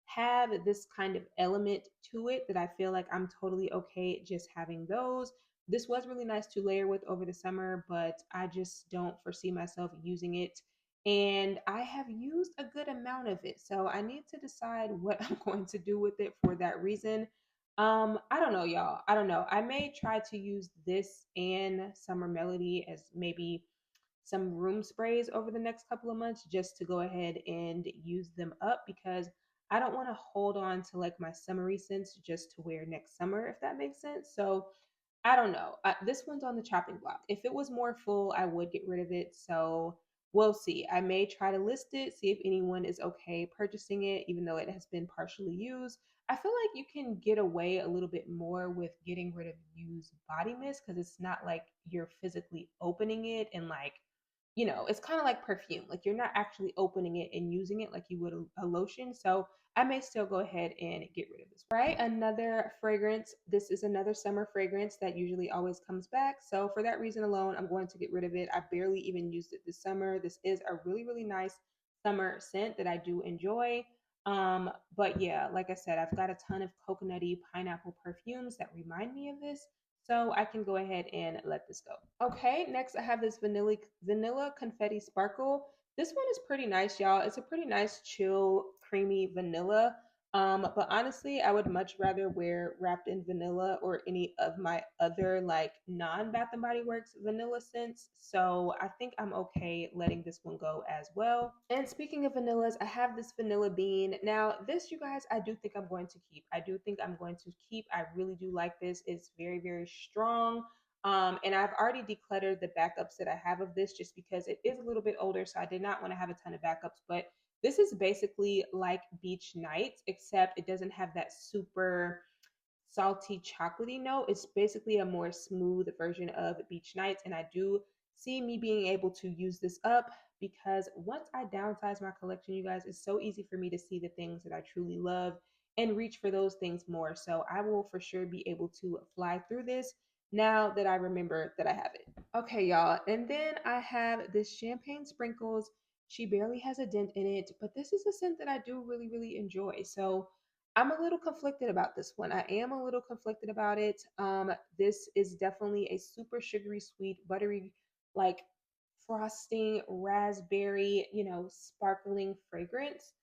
have this kind of element to it that I feel like I'm totally okay just having those. This was really nice to layer with over the summer, but I just don't foresee myself using it. And I have used a good amount of it. So I need to decide what I'm going to do with it for that reason. I don't know, y'all. I don't know. I may try to use this and Summer Melody as maybe some room sprays over the next couple of months just to go ahead and use them up because I don't want to hold on to like my summery scents just to wear next summer, if that makes sense. So I don't know. This one's on the chopping block. If it was more full, I would get rid of it. So we'll see. I may try to list it, see if anyone is okay purchasing it, even though it has been partially used. I feel like you can get away a little bit more with getting rid of used body mist because it's not like you're physically opening it and like, it's kind of like perfume. Like you're not actually opening it and using it like you would a lotion. So I may still go ahead and get rid of this. Right, another fragrance. This is another summer fragrance that usually always comes back. So for that reason alone, I'm going to get rid of it. I barely even used it this summer. This is a really nice summer scent that I do enjoy. But yeah, like I said, I've got a ton of coconutty pineapple perfumes that remind me of this. So I can go ahead and let this go. Okay, next I have this vanilla confetti sparkle. This one is pretty nice, y'all. It's a pretty nice, chill, creamy vanilla. But honestly, I would much rather wear Wrapped in Vanilla or any of my other like non-Bath and Body Works vanilla scents. So I think I'm okay letting this one go as well. And speaking of vanillas, I have this vanilla bean. Now, this, you guys, I do think I'm going to keep. I do think I'm going to keep. I really do like this. It's very strong. And I've already decluttered the backups that I have of this just because it is a little bit older. So I did not want to have a ton of backups, but this is basically like Beach Nights, except it doesn't have that super salty chocolatey note. It's basically a more smooth version of Beach Nights. And I do see me being able to use this up because once I downsize my collection, you guys, it's so easy for me to see the things that I truly love and reach for those things more. So I will for sure be able to fly through this now that I remember that I have it. Okay, y'all. And then I have this Champagne Sprinkles. She barely has a dent in it, but this is a scent that I do really enjoy. So I'm a little conflicted about this one. I am a little conflicted about it. This is definitely a super sugary, sweet, buttery, like frosting, raspberry, sparkling fragrance.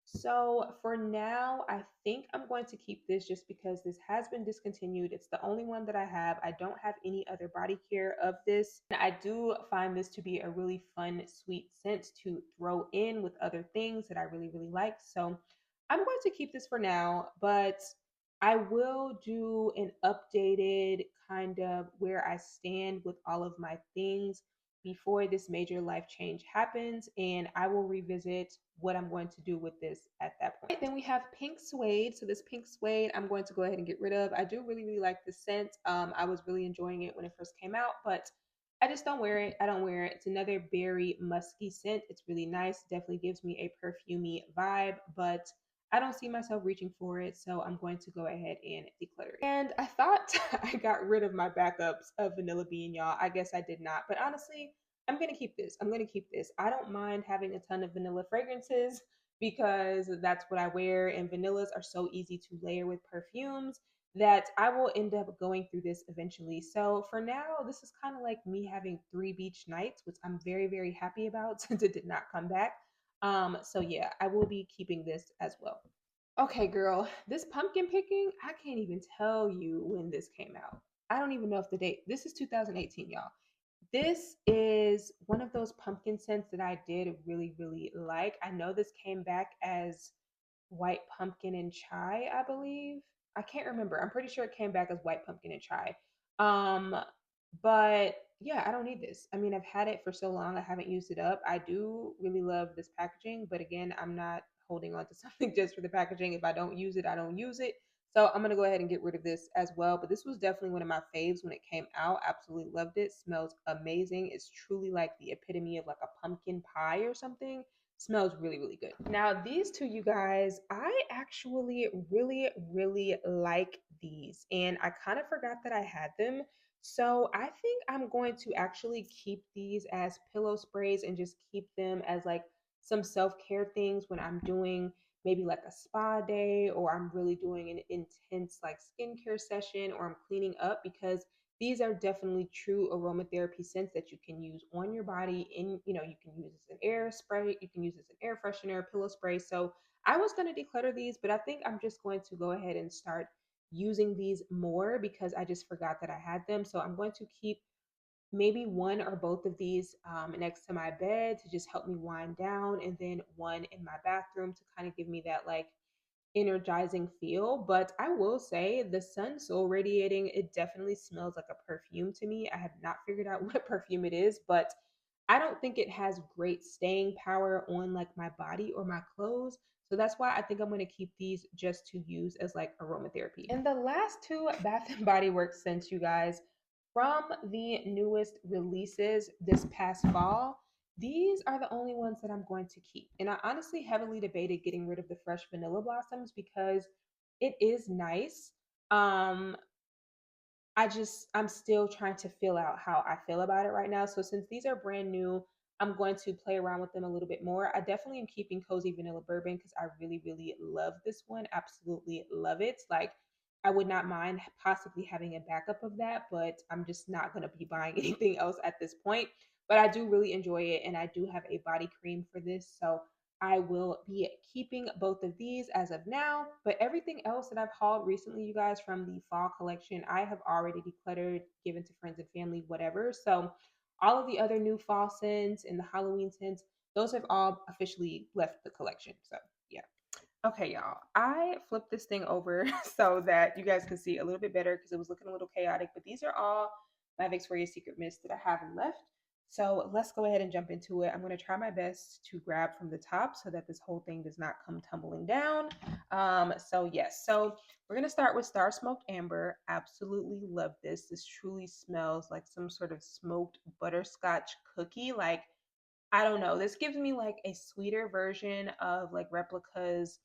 So for now, I think I'm going to keep this just because this has been discontinued. It's the only one that I have. I don't have any other body care of this. And I do find this to be a really fun, sweet scent to throw in with other things that I really, really like. So I'm going to keep this for now, but I will do an updated kind of where I stand with all of my things before this major life change happens, and I will revisit what I'm going to do with this at that point. Then we have pink suede. So this pink suede I'm going to go ahead and get rid of. I do really, really like the scent. I was really enjoying it when it first came out, but I just don't wear it. I don't wear it. It's another berry musky scent. It's really nice. Definitely gives me a perfumey vibe, but I don't see myself reaching for it, so I'm going to go ahead and declutter it. And I thought I got rid of my backups of vanilla bean, y'all. I guess I did not, but honestly, I'm gonna keep this. I'm gonna keep this. I don't mind having a ton of vanilla fragrances because that's what I wear, and vanillas are so easy to layer with perfumes that I will end up going through this eventually. So for now, this is kind of like me having 3 beach nights, which I'm very, very happy about since it did not come back. So yeah, I will be keeping this as well. Okay, girl, this pumpkin picking, I can't even tell you when this came out. I don't even know if the date. This is 2018, y'all. This is one of those pumpkin scents that I did really, really like. I know this came back as white pumpkin and chai, I believe. I can't remember. I'm pretty sure it came back as white pumpkin and chai. Um, but yeah, I don't need this. I mean, I've had it for so long, I haven't used it up. I do really love this packaging, but again, I'm not holding on to something just for the packaging. If I don't use it, I don't use it. So I'm gonna go ahead and get rid of this as well. But this was definitely one of my faves when it came out. Absolutely loved it. Smells amazing. It's truly like the epitome of like a pumpkin pie or something. Smells really, really good. Now, these two, you guys, I actually really, really like these. And I kind of forgot that I had them. So I think I'm going to actually keep these as pillow sprays and just keep them as like some self-care things when I'm doing maybe like a spa day, or I'm really doing an intense like skincare session, or I'm cleaning up, because these are definitely true aromatherapy scents that you can use on your body. In, you can use as an air spray, you can use as an air freshener, pillow spray. So I was going to declutter these, but I think I'm just going to go ahead and start using these more because I just forgot that I had them. So I'm going to keep maybe one or both of these next to my bed to just help me wind down, and then one in my bathroom to kind of give me that like energizing feel. But I will say the Sun Soul Radiating, it definitely smells like a perfume to me. I have not figured out what perfume it is, but I don't think it has great staying power on like my body or my clothes. So that's why I think I'm going to keep these just to use as like aromatherapy. And the last two Bath and Body Works scents, you guys, from the newest releases this past fall, these are the only ones that I'm going to keep. And I honestly heavily debated getting rid of the Fresh Vanilla Blossoms because it is nice. Um, I'm still trying to feel out how I feel about it right now. So since these are brand new, I'm going to play around with them a little bit more. I definitely am keeping Cozy Vanilla Bourbon because I really, really love this one. Absolutely love it. Like, I would not mind possibly having a backup of that, but I'm just not going to be buying anything else at this point. But I do really enjoy it, and I do have a body cream for this. So I will be keeping both of these as of now, but everything else that I've hauled recently, you guys, from the fall collection, I have already decluttered, given to friends and family, whatever. So all of the other new fall scents and the Halloween scents, those have all officially left the collection. So yeah. Okay, y'all, I flipped this thing over so that you guys can see a little bit better because it was looking a little chaotic, but these are all my Victoria's Secret mists that I have left. So let's go ahead and jump into it. I'm going to try my best to grab from the top so that this whole thing does not come tumbling down. So yes, so we're going to start with Star Smoked Amber. Absolutely love this. This truly smells like some sort of smoked butterscotch cookie. Like, I don't know. This gives me like a sweeter version of like replicas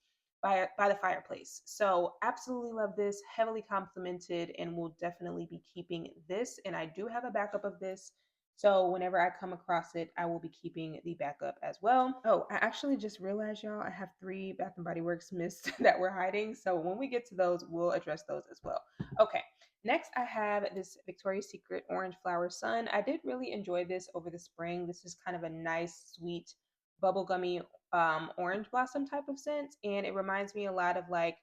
by the fireplace. So absolutely love this. Heavily complimented, and will definitely be keeping this. And I do have a backup of this. So whenever I come across it, I will be keeping the backup as well. Oh, I actually just realized, y'all, I have 3 Bath and Body Works mists that we're hiding. So when we get to those, we'll address those as well. Okay. Next, I have this Victoria's Secret Orange Flower Sun. I did really enjoy this over the spring. This is kind of a nice, sweet, bubblegummy orange blossom type of scent, and it reminds me a lot of like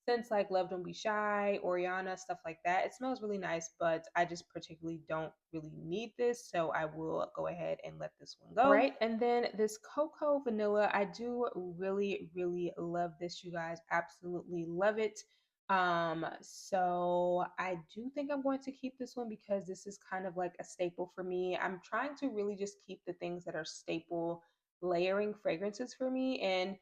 scents like Love Don't Be Shy, Oriana, stuff like that. It smells really nice, but I just particularly don't really need this, so I will go ahead and let this one go. All right, and then this cocoa vanilla, I do really, really love this, you guys. Absolutely love it. So I do think I'm going to keep this one because this is kind of like a staple for me. I'm trying to really just keep the things that are staple layering fragrances for me. And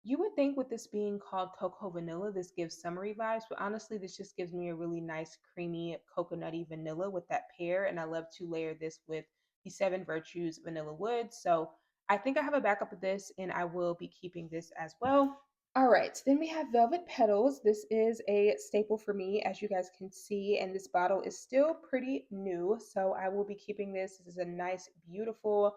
you would think with this being called cocoa vanilla, this gives summery vibes, but honestly, this just gives me a really nice, creamy, coconutty vanilla with that pear. And I love to layer this with the Seven Virtues Vanilla Wood. So I think I have a backup of this and I will be keeping this as well. All right, then we have Velvet Petals. This is a staple for me, as you guys can see, and this bottle is still pretty new. So I will be keeping this. This is a nice, beautiful,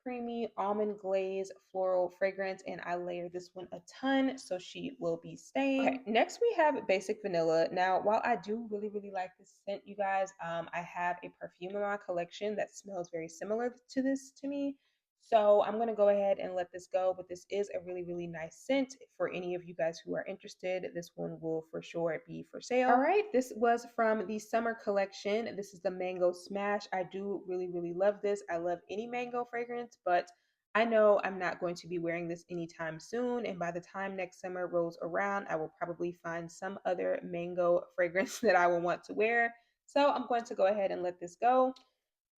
creamy almond glaze floral fragrance, and I layer this one a ton, so she will be staying. Okay, next we have Basic Vanilla. Now, while I do really, really like this scent, you guys, I have a perfume in my collection that smells very similar to this to me. So I'm going to go ahead and let this go, but this is a really, really nice scent. For any of you guys who are interested, this one will for sure be for sale. All right, this was from the summer collection. This is the Mango Smash. I do really, really love this. I love any mango fragrance, but I know I'm not going to be wearing this anytime soon. And by the time next summer rolls around, I will probably find some other mango fragrance that I will want to wear. So I'm going to go ahead and let this go.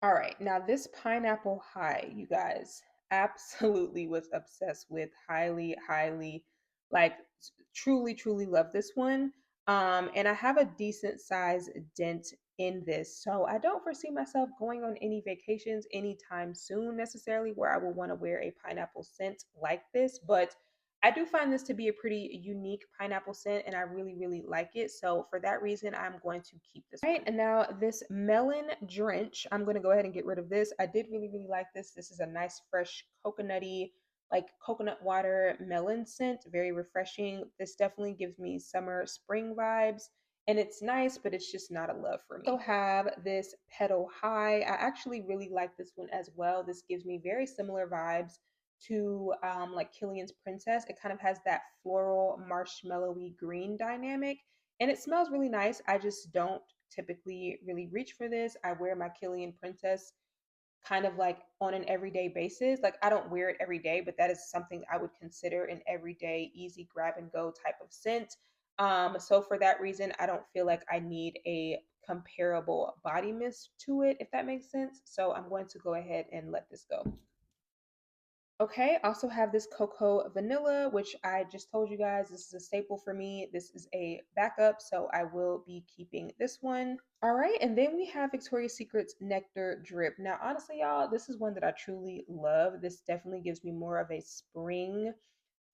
All right, now this pineapple high, you guys, absolutely was obsessed with. Highly, highly, like truly, truly love this one. And I have a decent size dent in this, so I don't foresee myself going on any vacations anytime soon necessarily where I will want to wear a pineapple scent like this, but I do find this to be a pretty unique pineapple scent and I really, really like it. So for that reason, I'm going to keep this. All right, and now this melon drench, I'm going to go ahead and get rid of this. I did really, really like this. This is a nice, fresh, coconutty, like coconut water melon scent, very refreshing. This definitely gives me summer, spring vibes. And it's nice, but it's just not a love for me. Also have this Petal High. I actually really like this one as well. This gives me very similar vibes to like Killian's Princess. It kind of has that floral marshmallowy green dynamic and it smells really nice. I just don't typically really reach for this. I wear my Killian Princess kind of like on an everyday basis. Like I don't wear it every day, but that is something I would consider an everyday easy grab and go type of scent. So for that reason, I don't feel like I need a comparable body mist to it, if that makes sense. So I'm going to go ahead and let this go. Okay, also have this cocoa vanilla, which I just told you guys, this is a staple for me. This is a backup, so I will be keeping this one. All right, and then we have Victoria's Secret's Nectar Drip. Now, honestly, y'all, this is one that I truly love. This definitely gives me more of a spring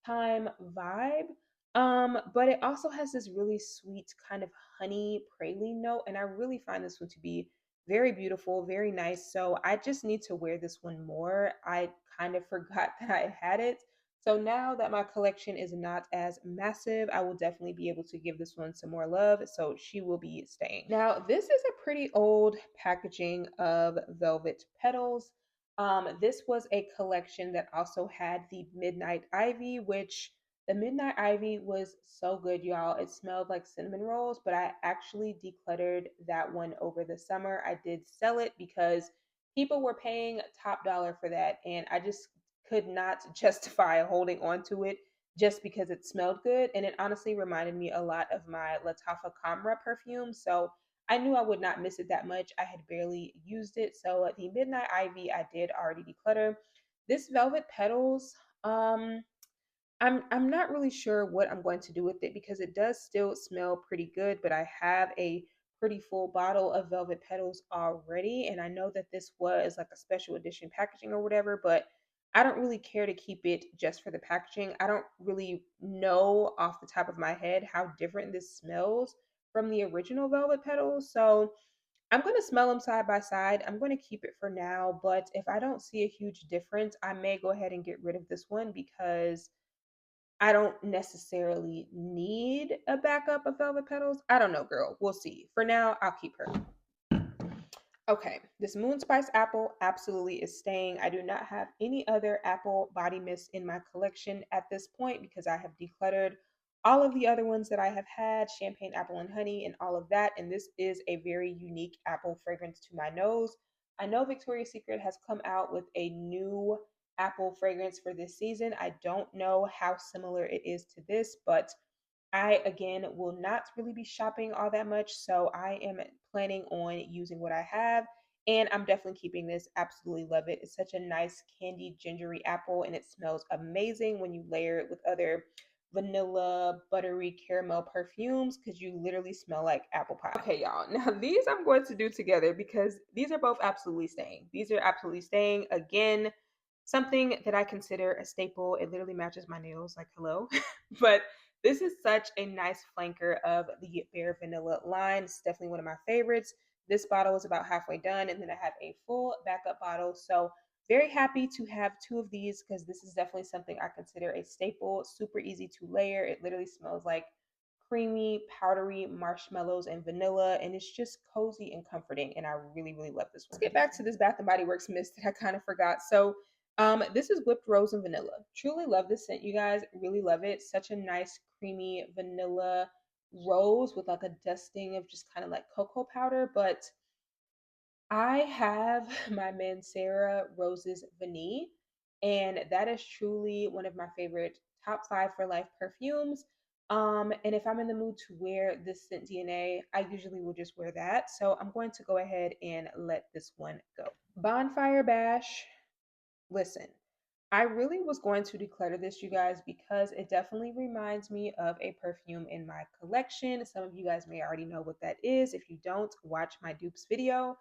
time vibe. But it also has this really sweet kind of honey praline note, and I really find this one to be very beautiful, very nice. So I just need to wear this one more. I kind of forgot that I had it. So now that my collection is not as massive, I will definitely be able to give this one some more love. So she will be staying. Now, this is a pretty old packaging of Velvet Petals. This was a collection that also had the Midnight Ivy, which the Midnight Ivy was so good, y'all. It smelled like cinnamon rolls, but I actually decluttered that one over the summer. I did sell it because people were paying top dollar for that, and I just could not justify holding on to it just because it smelled good. And it honestly reminded me a lot of my Latafa Camra perfume. So I knew I would not miss it that much. I had barely used it. So the Midnight Ivy, I did already declutter. This Velvet Petals, I'm not really sure what I'm going to do with it because it does still smell pretty good, but I have a pretty full bottle of Velvet Petals already, and I know that this was like a special edition packaging or whatever, but I don't really care to keep it just for the packaging. I don't really know off the top of my head how different this smells from the original Velvet Petals. So I'm going to smell them side by side. I'm going to keep it for now, but if I don't see a huge difference, I may go ahead and get rid of this one because I don't necessarily need a backup of Velvet Petals. I don't know, girl. We'll see. For now, I'll keep her. Okay, this moon spice apple absolutely is staying. I do not have any other apple body mist in my collection at this point because I have decluttered all of the other ones that I have had, champagne apple and honey and all of that. And this is a very unique apple fragrance to my nose. I know Victoria's Secret has come out with a new apple fragrance for this season. I don't know how similar it is to this, but I again will not really be shopping all that much, so I am planning on using what I have, and I'm definitely keeping this. Absolutely love it. It's such a nice candy gingery apple, and it smells amazing when you layer it with other vanilla, buttery caramel perfumes because you literally smell like apple pie. Okay, y'all. Now these I'm going to do together because these are both absolutely staying. These are absolutely staying. Again, something that I consider a staple. It literally matches my nails, like hello. But this is such a nice flanker of the Bare Vanilla line. It's definitely one of my favorites. This bottle is about halfway done, and then I have a full backup bottle. So very happy to have two of these because this is definitely something I consider a staple. Super easy to layer. It literally smells like creamy, powdery marshmallows and vanilla, and it's just cozy and comforting. And I really, really love this one. Let's get back to this Bath and Body Works mist that I kind of forgot. So, this is whipped rose and vanilla. Truly love this scent, you guys. Really love it. Such a nice, creamy vanilla rose with like a dusting of just kind of like cocoa powder, but I have my Mancera Roses Vanille, and that is truly one of my favorite top five for life perfumes. And if I'm in the mood to wear this scent DNA, I usually will just wear that. So I'm going to go ahead and let this one go. Bonfire Bash. Listen, I really was going to declutter this, you guys, because it definitely reminds me of a perfume in my collection. Some of you guys may already know what that is. If you don't, watch my dupes video.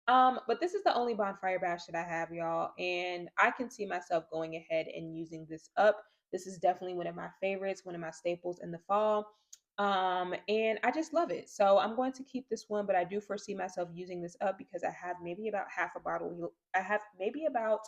But this is the only bonfire bash that I have, y'all, and I can see myself going ahead and using this up. This is definitely one of my favorites, one of my staples in the fall. And I just love it. So I'm going to keep this one, but I do foresee myself using this up because I have maybe about half a bottle. I have maybe about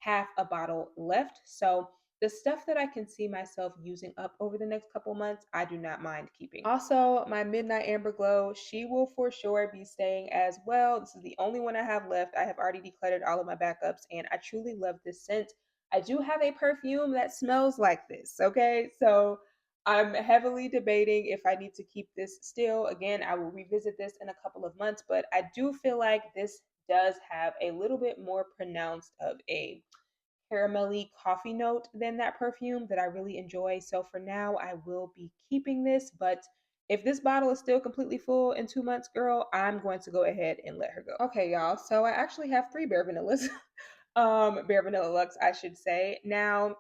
half a bottle left. So the stuff that I can see myself using up over the next couple months, I do not mind keeping. Also, my Midnight Amber Glow, she will for sure be staying as well. This is the only one I have left. I have already decluttered all of my backups, and I truly love this scent. I do have a perfume that smells like this, okay? So I'm heavily debating if I need to keep this still. Again, I will revisit this in a couple of months, but I do feel like this does have a little bit more pronounced of a caramelly coffee note than that perfume that I really enjoy. So for now, I will be keeping this. But if this bottle is still completely full in 2 months, girl, I'm going to go ahead and let her go. Okay, y'all. So I actually have three Bare Vanillas. Bare Vanilla Lux, I should say. Now,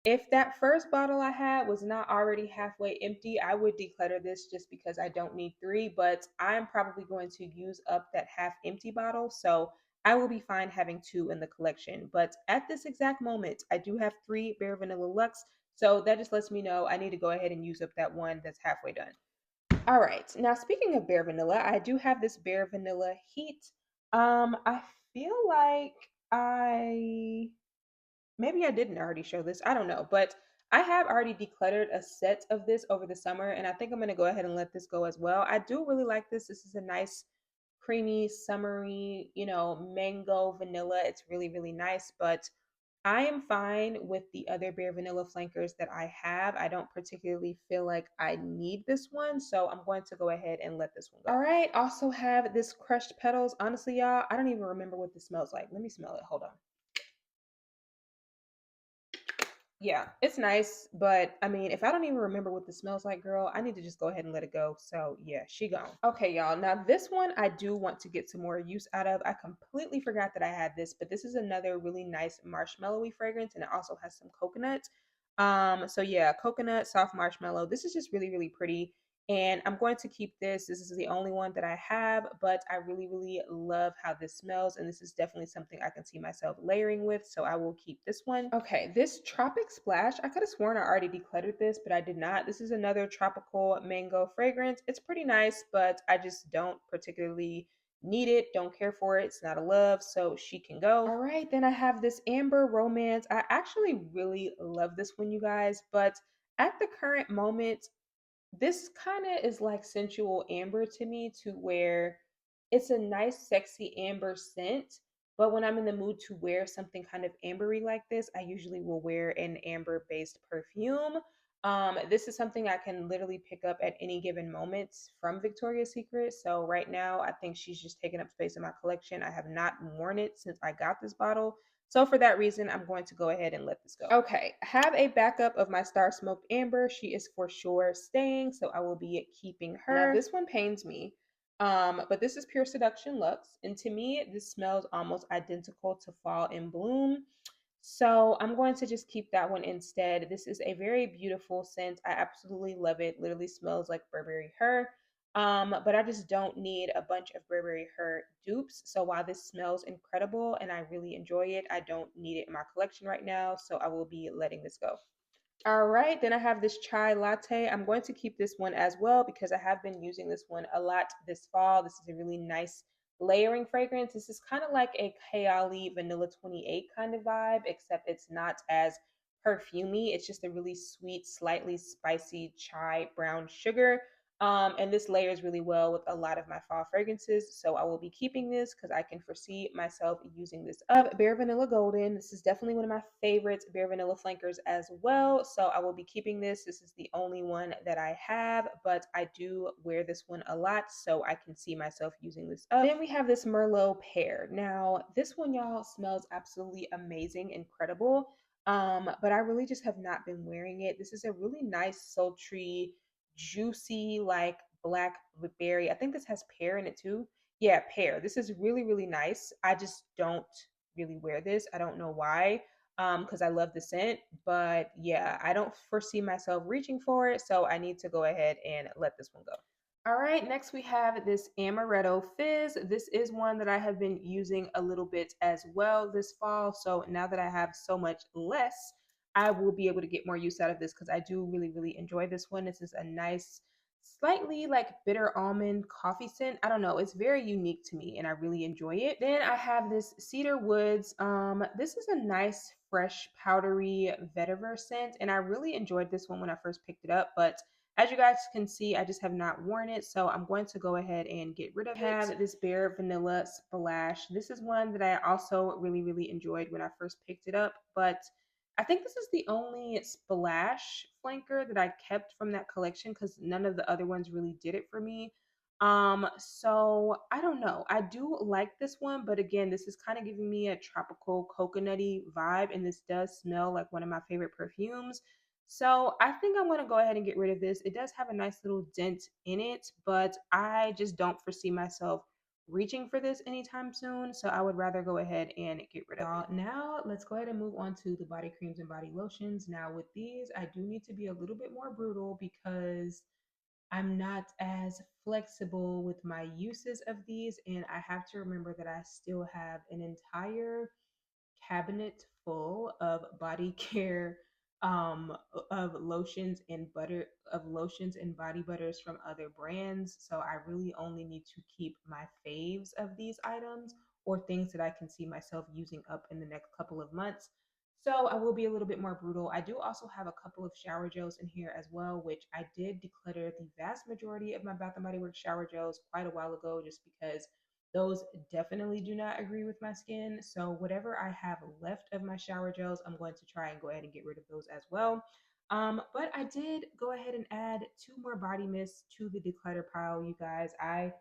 if that first bottle I had was not already halfway empty, I would declutter this just because I don't need three, but I'm probably going to use up that half empty bottle. So I will be fine having two in the collection. But at this exact moment, I do have three Bare Vanilla Lux. So that just lets me know I need to go ahead and use up that one that's halfway done. All right. Now, speaking of Bare Vanilla, I do have this Bare Vanilla Heat. I feel like I maybe I didn't already show this. I don't know, but I have already decluttered a set of this over the summer, and I think I'm going to go ahead and let this go as well. I do really like this. This is a nice, creamy, summery, mango vanilla. It's really, really nice, but I am fine with the other Bare Vanilla flankers that I have. I don't particularly feel like I need this one, so I'm going to go ahead and let this one go. All right, also have this crushed petals. Honestly, y'all, I don't even remember what this smells like. Let me smell it. Hold on. Yeah, it's nice, but I mean, if I don't even remember what this smells like, girl, I need to just go ahead and let it go. So yeah, she gone. Okay, y'all. Now this one I do want to get some more use out of. I completely forgot that I had this, but this is another really nice marshmallowy fragrance, and it also has some coconut. So yeah, coconut, soft marshmallow. This is just really, really pretty. And I'm going to keep this. This is the only one that I have, but I really, really love how this smells. And this is definitely something I can see myself layering with. So I will keep this one. Okay, this Tropic Splash, I could have sworn I already decluttered this, but I did not. This is another tropical mango fragrance. It's pretty nice, but I just don't particularly need it, don't care for it. It's not a love, so she can go. All right, then I have this Amber Romance. I actually really love this one, you guys, but at the current moment, this kind of is like sensual amber to me, to where It's a nice, sexy amber scent. But when I'm in the mood to wear something kind of ambery like this, I usually will wear an amber based perfume. This is something I can literally pick up at any given moment from Victoria's Secret. So right now, I think she's just taking up space in my collection. I have not worn it since I got this bottle. So for that reason, I'm going to go ahead and let this go. Okay, I have a backup of my Star Smoked Amber. She is for sure staying, so I will be keeping her. Now this one pains me, but this is Pure Seduction Luxe, and to me, this smells almost identical to Fall in Bloom. So I'm going to just keep that one instead. This is a very beautiful scent. I absolutely love it. Literally smells like Burberry Her. But I just don't need a bunch of Burberry Her dupes. So while this smells incredible and I really enjoy it, I don't need it in my collection right now. So I will be letting this go. All right, then I have this chai latte. I'm going to keep this one as well because I have been using this one a lot this fall. This is a really nice layering fragrance. This is kind of like a Kayali Vanilla 28 kind of vibe, except it's not as perfumey. It's just a really sweet, slightly spicy chai brown sugar. And this layers really well with a lot of my fall fragrances. So I will be keeping this because I can foresee myself using this up. Bare Vanilla Golden. This is definitely one of my favorites, Bare Vanilla flankers as well. So I will be keeping this. This is the only one that I have, but I do wear this one a lot. So I can see myself using this up. Then we have this Merlot Pear. Now, this one, y'all, smells absolutely amazing, incredible. But I really just have not been wearing it. This is a really nice, sultry, juicy, like blackberry. I think this has pear in it too. Yeah, pear. This is really, really nice. I just don't really wear this. I don't know why. Because I love the scent. But yeah, I don't foresee myself reaching for it. So I need to go ahead and let this one go. All right, next we have this Amaretto Fizz. This is one that I have been using a little bit as well this fall. So now that I have so much less, I will be able to get more use out of this because I do really, really enjoy this one. This is a nice, slightly like bitter almond coffee scent. I don't know. It's very unique to me and I really enjoy it. Then I have this Cedar Woods. This is a nice, fresh, powdery vetiver scent. And I really enjoyed this one when I first picked it up, but as you guys can see, I just have not worn it, so I'm going to go ahead and get rid of it. I have this Bare Vanilla Splash. This is one that I also really, really enjoyed when I first picked it up, but I think this is the only Splash flanker that I kept from that collection because none of the other ones really did it for me. So I don't know. I do like this one, but again, this is kind of giving me a tropical coconutty vibe, and this does smell like one of my favorite perfumes. So I think I'm going to go ahead and get rid of this. It does have a nice little dent in it, but I just don't foresee myself reaching for this anytime soon. So I would rather go ahead and get rid of it. Now let's go ahead and move on to the body creams and body lotions. Now with these, I do need to be a little bit more brutal because I'm not as flexible with my uses of these. And I have to remember that I still have an entire cabinet full of body care of lotions and body butters from other brands. So I really only need to keep my faves of these items or things that I can see myself using up in the next couple of months. So I will be a little bit more brutal. I do also have a couple of shower gels in here as well, which I did declutter the vast majority of my Bath and Body Works shower gels quite a while ago just because those definitely do not agree with my skin. So whatever I have left of my shower gels, I'm going to try and go ahead and get rid of those as well. But I did go ahead and add two more body mists to the declutter pile, you guys. I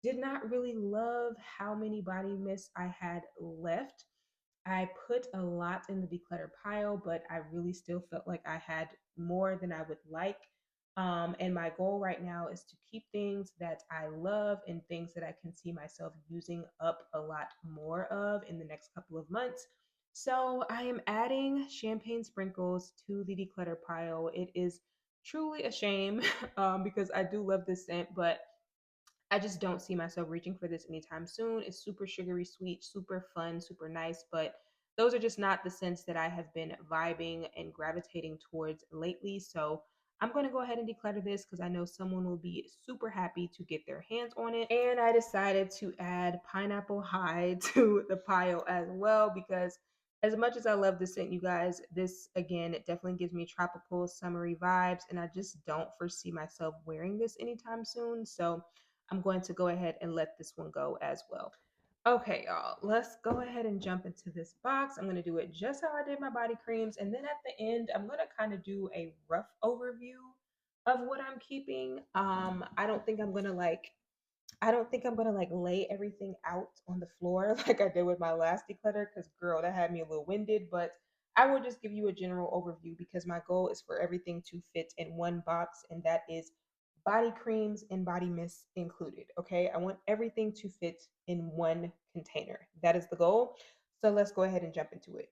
did not really love how many body mists I had left. I put a lot in the declutter pile, but I really still felt like I had more than I would like. And my goal right now is to keep things that I love and things that I can see myself using up a lot more of in the next couple of months. So I am adding champagne sprinkles to the declutter pile. It is truly a shame because I do love this scent, but I just don't see myself reaching for this anytime soon. It's super sugary sweet, super fun, super nice, but those are just not the scents that I have been vibing and gravitating towards lately. So I'm going to go ahead and declutter this because I know someone will be super happy to get their hands on it. And I decided to add Pineapple High to the pile as well because as much as I love the scent, you guys, this again, it definitely gives me tropical, summery vibes, and I just don't foresee myself wearing this anytime soon. So I'm going to go ahead and let this one go as well. Okay, y'all, let's go ahead and jump into this box. I'm going to do it just how I did my body creams. And then at the end, I'm going to kind of do a rough overview of what I'm keeping. I don't think I'm gonna like lay everything out on the floor like I did with my last declutter because girl, that had me a little winded. But I will just give you a general overview because my goal is for everything to fit in one box, and that is body creams and body mists included. Okay, I want everything to fit in one container. That is the goal. So let's go ahead and jump into it.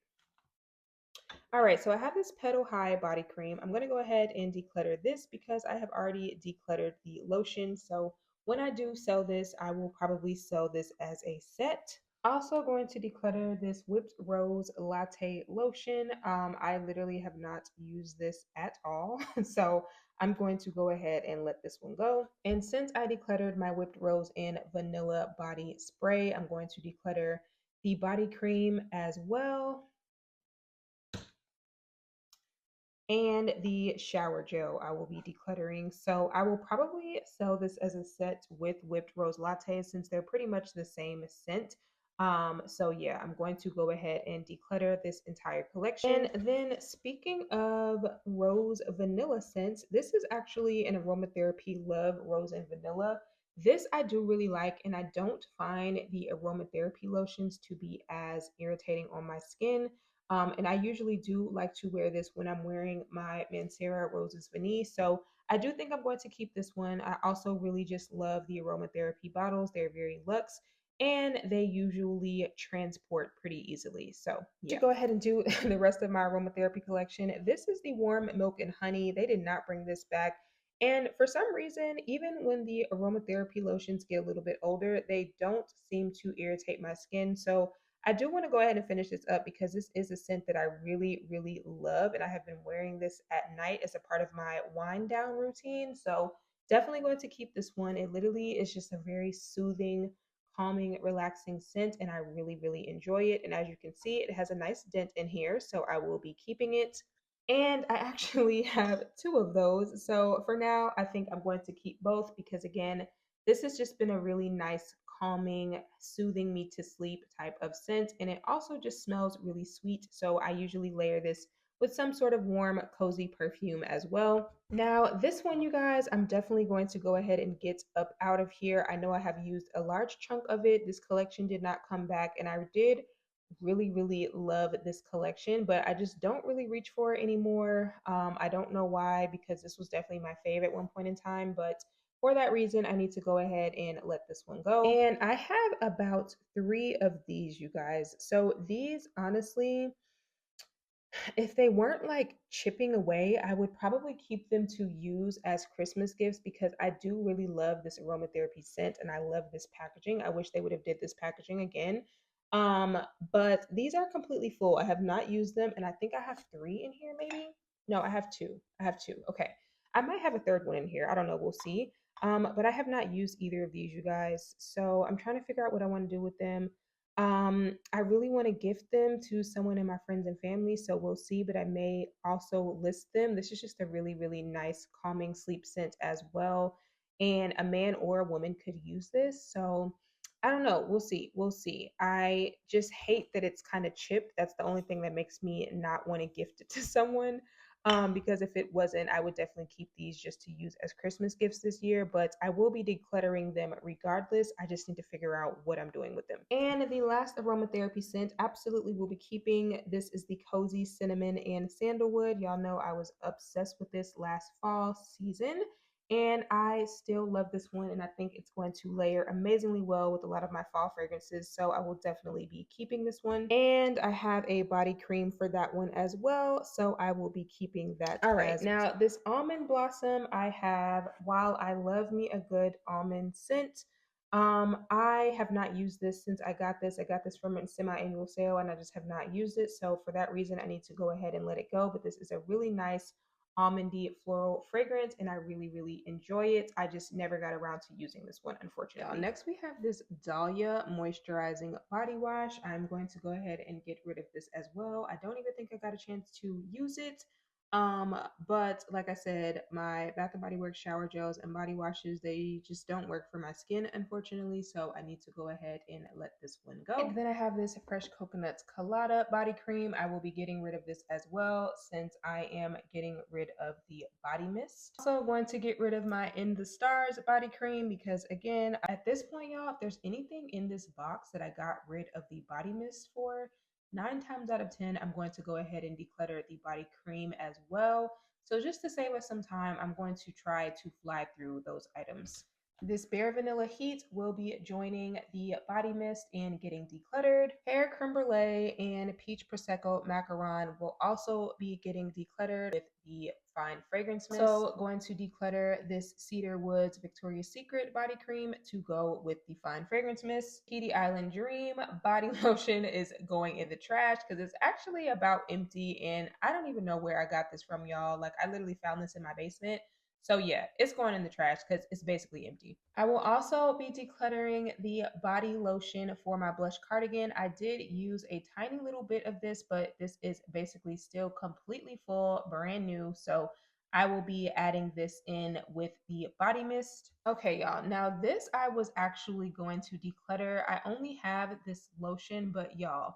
All right, so I have this Petal High body cream. I'm going to go ahead and declutter this because I have already decluttered the lotion. So when I do sell this, I will probably sell this as a set. Also going to declutter this Whipped Rose Latte Lotion. I literally have not used this at all. So I'm going to go ahead and let this one go. And since I decluttered my Whipped Rose and Vanilla Body Spray, I'm going to declutter the body cream as well, and the shower gel I will be decluttering. So I will probably sell this as a set with Whipped Rose Latte since they're pretty much the same scent. So yeah, I'm going to go ahead and declutter this entire collection. And then speaking of rose vanilla scents, this is actually an aromatherapy Love Rose and Vanilla. This I do really like, and I don't find the aromatherapy lotions to be as irritating on my skin. And I usually do like to wear this when I'm wearing my Mancera Roses Vanille. So I do think I'm going to keep this one. I also really just love the aromatherapy bottles. They're very luxe and they usually transport pretty easily. So yeah. To go ahead and do the rest of my aromatherapy collection, this is the Warm Milk and Honey. They did not bring this back. And for some reason, even when the aromatherapy lotions get a little bit older, they don't seem to irritate my skin. So I do want to go ahead and finish this up because this is a scent that I really, really love. And I have been wearing this at night as a part of my wind down routine. So definitely going to keep this one. It literally is just a very soothing, calming, relaxing scent. And I really, really enjoy it. And as you can see, it has a nice dent in here. So I will be keeping it. And I actually have two of those. So for now, I think I'm going to keep both because, again, this has just been a really nice, calming, soothing me to sleep type of scent. And it also just smells really sweet. So I usually layer this with some sort of warm, cozy perfume as well. Now, this one, you guys, I'm definitely going to go ahead and get up out of here. I know I have used a large chunk of it. This collection did not come back, and I did really, really love this collection, but I just don't really reach for it anymore. I don't know why, because this was definitely my favorite at one point in time, but for that reason, I need to go ahead and let this one go. And I have about 3 of these, you guys. So these, honestly, if they weren't like chipping away, I would probably keep them to use as Christmas gifts because I do really love this aromatherapy scent and I love this packaging. I wish they would have did this packaging again. Um, but these are completely full. I have not used them, and I think I have 3 in here maybe. No, I have 2. I have 2. Okay. I might have a third one in here. I don't know. We'll see. But I have not used either of these, you guys. So I'm trying to figure out what I want to do with them. I really want to gift them to someone in my friends and family, so we'll see, but I may also list them. This is just a really, really nice, calming sleep scent as well. And a man or a woman could use this. So I don't know. We'll see. We'll see. I just hate that it's kind of chipped. That's the only thing that makes me not want to gift it to someone. Because if it wasn't, I would definitely keep these just to use as Christmas gifts this year, but I will be decluttering them regardless. I just need to figure out what I'm doing with them. And the last aromatherapy scent, absolutely will be keeping. This is the Cozy Cinnamon and Sandalwood. Y'all know I was obsessed with this last fall season. And I still love this one, and I think it's going to layer amazingly well with a lot of my fall fragrances. So I will definitely be keeping this one. And I have a body cream for that one as well. So I will be keeping that. All right. Now, this almond blossom I have, while I love me a good almond scent, I have not used this since I got this. I got this from a semi-annual sale and I just have not used it. So for that reason, I need to go ahead and let it go. But this is a really nice almondy floral fragrance and I really, really enjoy it. I just never got around to using this one, unfortunately. Next, we have this Dahlia moisturizing body wash. I'm going to go ahead and get rid of this as well. I don't even think I got a chance to use it. But like I said, my Bath and Body Works shower gels and body washes, they just don't work for my skin, unfortunately. So I need to go ahead and let this one go. And then I have this Fresh Coconuts Colada body cream. I will be getting rid of this as well since I am getting rid of the body mist. Also going to get rid of my In the Stars body cream because again, at this point, y'all, if there's anything in this box that I got rid of the body mist for, 9 times out of 10, I'm going to go ahead and declutter the body cream as well. So just to save us some time, I'm going to try to fly through those items. This Bare Vanilla Heat will be joining the body mist and getting decluttered. Hair Creme Brulee and Peach Prosecco Macaron will also be getting decluttered with the Fine Fragrance Mist. So going to declutter this Cedar Woods Victoria's Secret body cream to go with the Fine Fragrance Mist. Kitty Island Dream body lotion is going in the trash because it's actually about empty and I don't even know where I got this from, y'all. Like I literally found this in my basement. So yeah, it's going in the trash because it's basically empty. I will also be decluttering the body lotion for my blush cardigan. I did use a tiny little bit of this, but this is basically still completely full, brand new. So I will be adding this in with the body mist. Okay, y'all. Now this I was actually going to declutter. I only have this lotion, but y'all,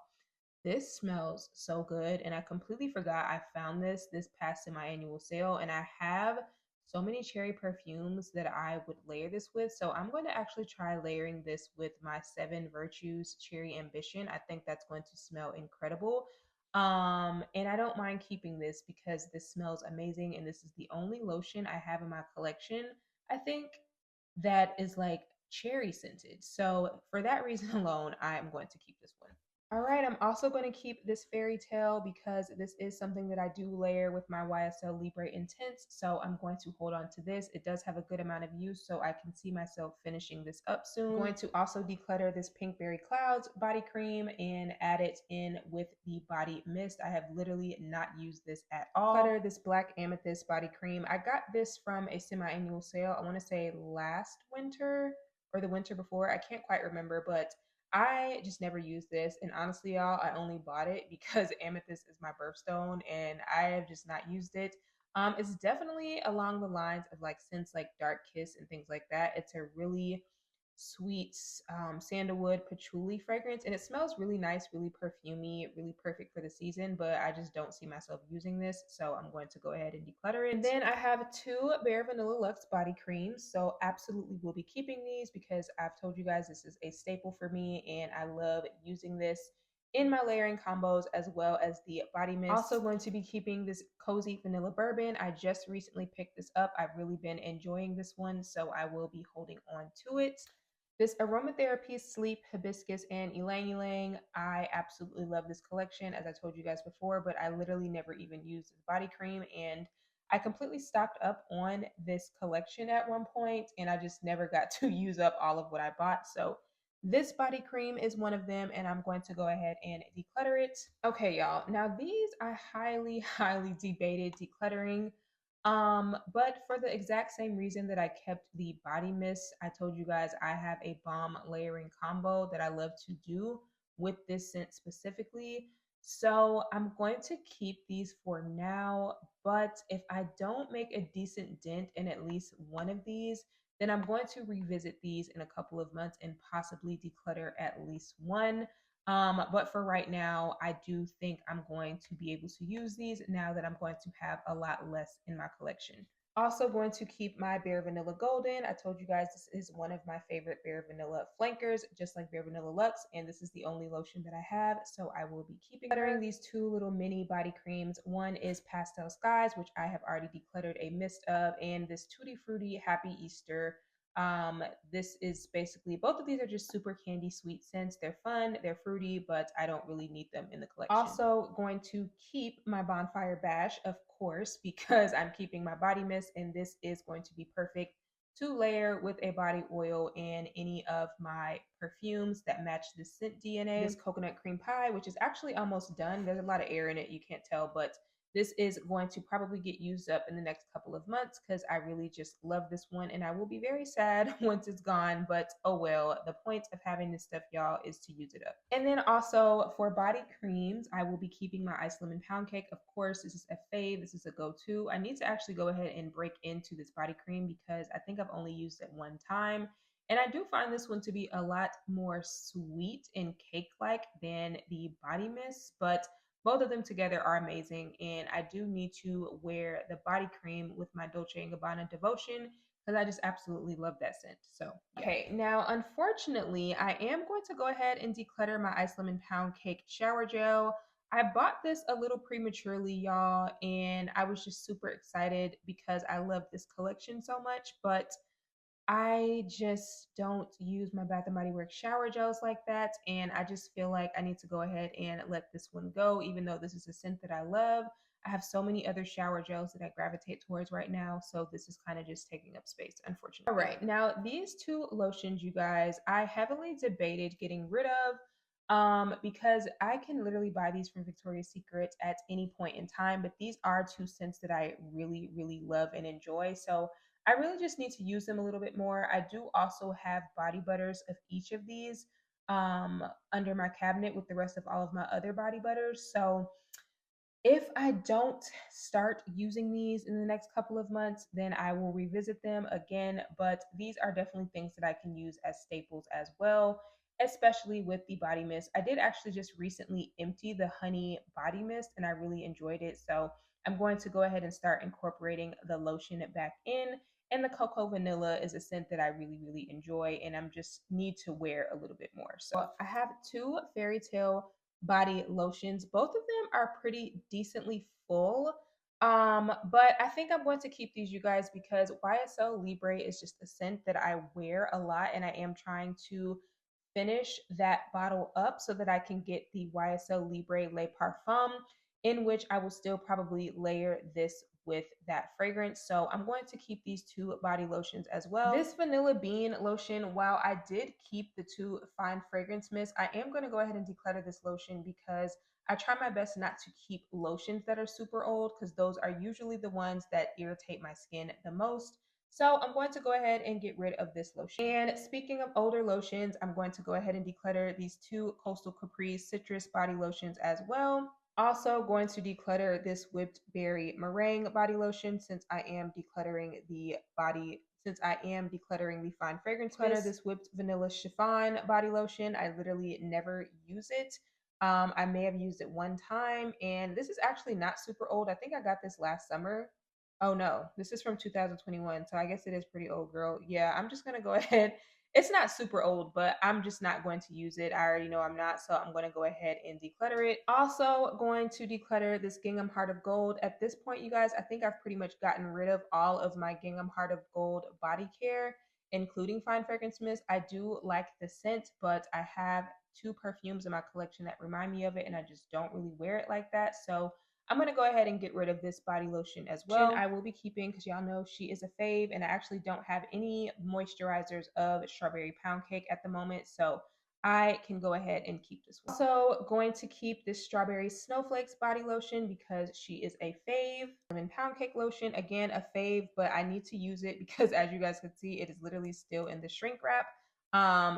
this smells so good. And I completely forgot I found this past semi-annual sale. And I have so many cherry perfumes that I would layer this with. So I'm going to actually try layering this with my Seven Virtues Cherry Ambition. I think that's going to smell incredible. And I don't mind keeping this because this smells amazing. And this is the only lotion I have in my collection, I think, that is like cherry scented. So for that reason alone, I am going to keep this one. All right, I'm also going to keep this fairy tale because this is something that I do layer with my YSL Libre Intense. So I'm going to hold on to this. It does have a good amount of use, so I can see myself finishing this up soon. I'm going to also declutter this Pinkberry Clouds body cream and add it in with the body mist. I have literally not used this at all. Declutter this Black Amethyst body cream. I got this from a semi-annual sale. I want to say last winter or the winter before. I can't quite remember, but I just never used this. And honestly, y'all, I only bought it because amethyst is my birthstone and I have just not used it. It's definitely along the lines of like scents like Dark Kiss and things like that. It's a really sweet sandalwood patchouli fragrance and it smells really nice, really perfumey, really perfect for the season, but I just don't see myself using this, so I'm going to go ahead and declutter it. And then I have two Bare Vanilla Luxe body creams, so absolutely will be keeping these because I've told you guys this is a staple for me and I love using this in my layering combos as well as the body mist. Also going to be keeping this Cozy Vanilla Bourbon. I just recently picked this up. I've really been enjoying this one, so I will be holding on to it. This Aromatherapy Sleep Hibiscus and Ylang Ylang, I absolutely love this collection, as I told you guys before, but I literally never even used this body cream. And I completely stocked up on this collection at one point, and I just never got to use up all of what I bought. So this body cream is one of them, and I'm going to go ahead and declutter it. Okay, y'all. Now, these I highly debated decluttering. But for the exact same reason that I kept the body mist, I told you guys I have a balm layering combo that I love to do with this scent specifically. So I'm going to keep these for now, but if I don't make a decent dent in at least one of these, then I'm going to revisit these in a couple of months and possibly declutter at least one. But for right now, I do think I'm going to be able to use these now that I'm going to have a lot less in my collection. Also going to keep my Bare Vanilla Golden. I told you guys this is one of my favorite Bare Vanilla flankers, just like Bare Vanilla Luxe, and this is the only lotion that I have, so I will be keeping decluttering these two little mini body creams. One is Pastel Skies, which I have already decluttered a mist of, and this Tutti Frutti Happy Easter. This is basically, both of these are just super candy sweet scents. They're fun, they're fruity, but I don't really need them in the collection. Also going to keep my Bonfire Bash, of course, because I'm keeping my body mist, and this is going to be perfect to layer with a body oil and any of my perfumes that match the scent DNA. This coconut cream pie, which is actually almost done. There's a lot of air in it, you can't tell, but This is going to probably get used up in the next couple of months because I really just love this one and I will be very sad once it's gone. But oh well, the point of having this stuff, y'all, is to use it up. And then also for body creams, I will be keeping my Ice Lemon Pound Cake. Of course, this is a fave, this is a go-to. I need to actually go ahead and break into this body cream because I think I've only used it one time. And I do find this one to be a lot more sweet and cake-like than the body mist, but both of them together are amazing. And I do need to wear the body cream with my Dolce & Gabbana Devotion because I just absolutely love that scent. So, yeah. Okay, now unfortunately, I am going to go ahead and declutter my Ice Lemon Pound Cake shower gel. I bought this a little prematurely, y'all, and I was just super excited because I love this collection so much, but I just don't use my Bath and Body Works shower gels like that. And I just feel like I need to go ahead and let this one go, even though this is a scent that I love. I have so many other shower gels that I gravitate towards right now. So this is kind of just taking up space, unfortunately. All right. Now, these two lotions, you guys, I heavily debated getting rid of because I can literally buy these from Victoria's Secret at any point in time. But these are two scents that I really, really love and enjoy. So I really just need to use them a little bit more. I do also have body butters of each of these under my cabinet with the rest of all of my other body butters. So if I don't start using these in the next couple of months, then I will revisit them again. But these are definitely things that I can use as staples as well, especially with the body mist. I did actually just recently empty the honey body mist and I really enjoyed it. So I'm going to go ahead and start incorporating the lotion back in. And the cocoa vanilla is a scent that I really, really enjoy and I'm just need to wear a little bit more. So I have two fairy tale body lotions. Both of them are pretty decently full. But I think I'm going to keep these, you guys, because YSL Libre is just a scent that I wear a lot and I am trying to finish that bottle up so that I can get the YSL Libre Le Parfum, in which I will still probably layer this with that fragrance. So I'm going to keep these two body lotions as well. This vanilla bean lotion, while I did keep the two fine fragrance mists, I am going to go ahead and declutter this lotion because I try my best not to keep lotions that are super old because those are usually the ones that irritate my skin the most. So I'm going to go ahead and get rid of this lotion. And speaking of older lotions, I'm going to go ahead and declutter these two Coastal Caprice citrus body lotions as well. Also going to declutter this whipped berry meringue body lotion since I am decluttering the fine fragrance mist. This whipped vanilla chiffon body lotion. I literally never use it. I may have used it one time and this is actually not super old. I think I got this last summer. Oh no, this is from 2021. So I guess it is pretty old, girl. Yeah, I'm just going to go ahead. It's not super old, but I'm just not going to use it. I already know I'm not. So I'm going to go ahead and declutter it. Also going to declutter this Gingham Heart of Gold. At this point, you guys, I think I've pretty much gotten rid of all of my Gingham Heart of Gold body care, including fine fragrance mist. I do like the scent, but I have two perfumes in my collection that remind me of it and I just don't really wear it like that. So I'm going to go ahead and get rid of this body lotion as well. I will be keeping because y'all know she is a fave and I actually don't have any moisturizers of Strawberry Pound Cake at the moment. So I can go ahead and keep this one. Also going to keep this Strawberry Snowflakes body lotion because she is a fave. Lemon Pound Cake lotion, again, a fave, but I need to use it because as you guys can see, it is literally still in the shrink wrap.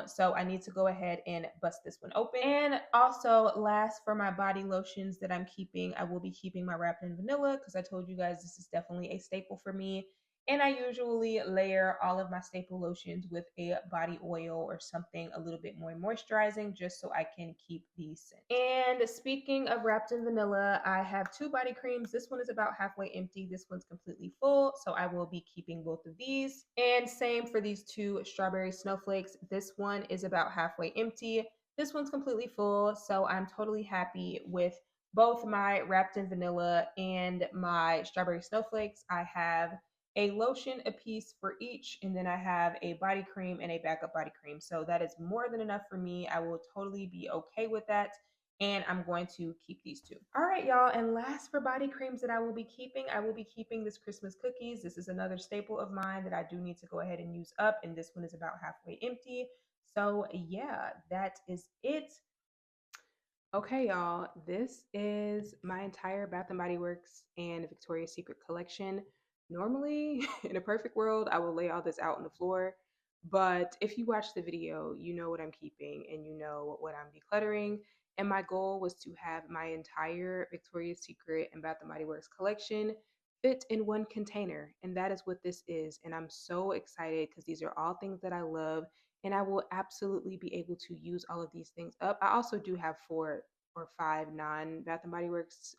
So I need to go ahead and bust this one open. And also last for my body lotions that I'm keeping, I will be keeping my Wrapped in Vanilla because I told you guys this is definitely a staple for me. And I usually layer all of my staple lotions with a body oil or something a little bit more moisturizing just so I can keep the scent. And speaking of Wrapped in Vanilla, I have two body creams. This one is about halfway empty. This one's completely full. So I will be keeping both of these. And same for these two Strawberry Snowflakes. This one is about halfway empty. This one's completely full. So I'm totally happy with both my Wrapped in Vanilla and my Strawberry Snowflakes. I have a lotion a piece for each, and then I have a body cream and a backup body cream. So that is more than enough for me. I will totally be okay with that. And I'm going to keep these two. All right, y'all. And last for body creams that I will be keeping this Christmas cookies. This is another staple of mine that I do need to go ahead and use up. And this one is about halfway empty. So yeah, that is it. Okay, y'all, this is my entire Bath and Body Works and Victoria's Secret collection. Normally, in a perfect world, I will lay all this out on the floor. But if you watch the video, you know what I'm keeping and you know what I'm decluttering. And my goal was to have my entire Victoria's Secret and Bath and Body Works collection fit in one container. And that is what this is. And I'm so excited because these are all things that I love and I will absolutely be able to use all of these things up. I also do have 4 or 5 non Bath and Body Works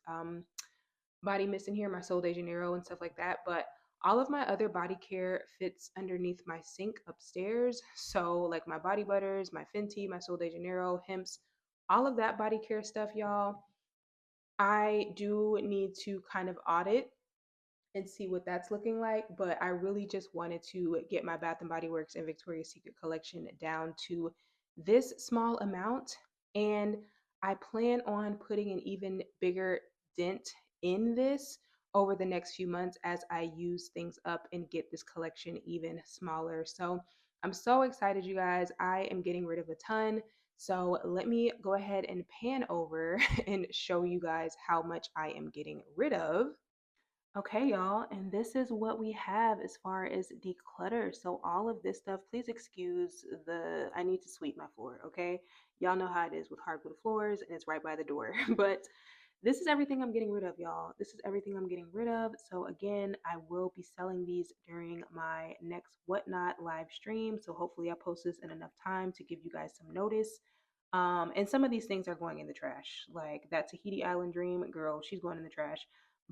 body mist in here, my Sol de Janeiro and stuff like that. But all of my other body care fits underneath my sink upstairs. So like my body butters, my Fenty, my Sol de Janeiro, Hemp's, all of that body care stuff, y'all. I do need to kind of audit and see what that's looking like. But I really just wanted to get my Bath and Body Works and Victoria's Secret collection down to this small amount. And I plan on putting an even bigger dent in this over the next few months as I use things up and get this collection even smaller. So I'm so excited, you guys. I am getting rid of a ton. So let me go ahead and pan over and show you guys how much I am getting rid of. Okay, y'all, and this is what we have as far as declutter. So all of this stuff, please excuse I need to sweep my floor, okay? Y'all know how it is with hardwood floors and it's right by the door. But this is everything I'm getting rid of, y'all. This is everything I'm getting rid of. So again, I will be selling these during my next Whatnot live stream. So hopefully I post this in enough time to give you guys some notice. And some of these things are going in the trash. Like that Tahiti Island Dream, girl, she's going in the trash.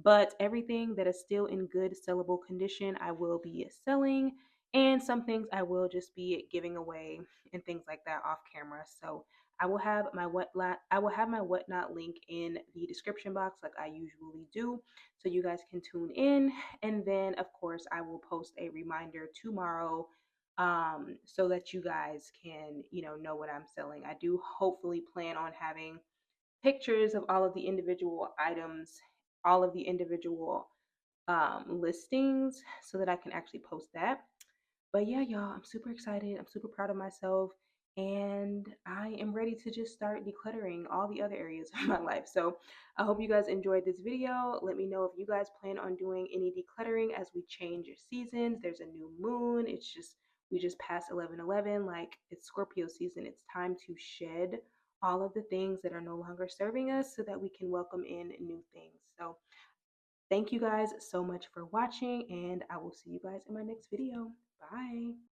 But everything that is still in good sellable condition, I will be selling. And some things I will just be giving away and things like that off camera. So I will have my Whatnot link in the description box like I usually do. So you guys can tune in. And then of course I will post a reminder tomorrow so that you guys can, know what I'm selling. I do hopefully plan on having pictures of all of the individual items, all of the individual listings so that I can actually post that. But yeah, y'all, I'm super excited. I'm super proud of myself. And I am ready to just start decluttering all the other areas of my life. So I hope you guys enjoyed this video. Let me know if you guys plan on doing any decluttering as we change seasons. There's a new moon. We just passed 11/11. Like it's Scorpio season. It's time to shed all of the things that are no longer serving us so that we can welcome in new things. So thank you guys so much for watching, and I will see you guys in my next video. Bye.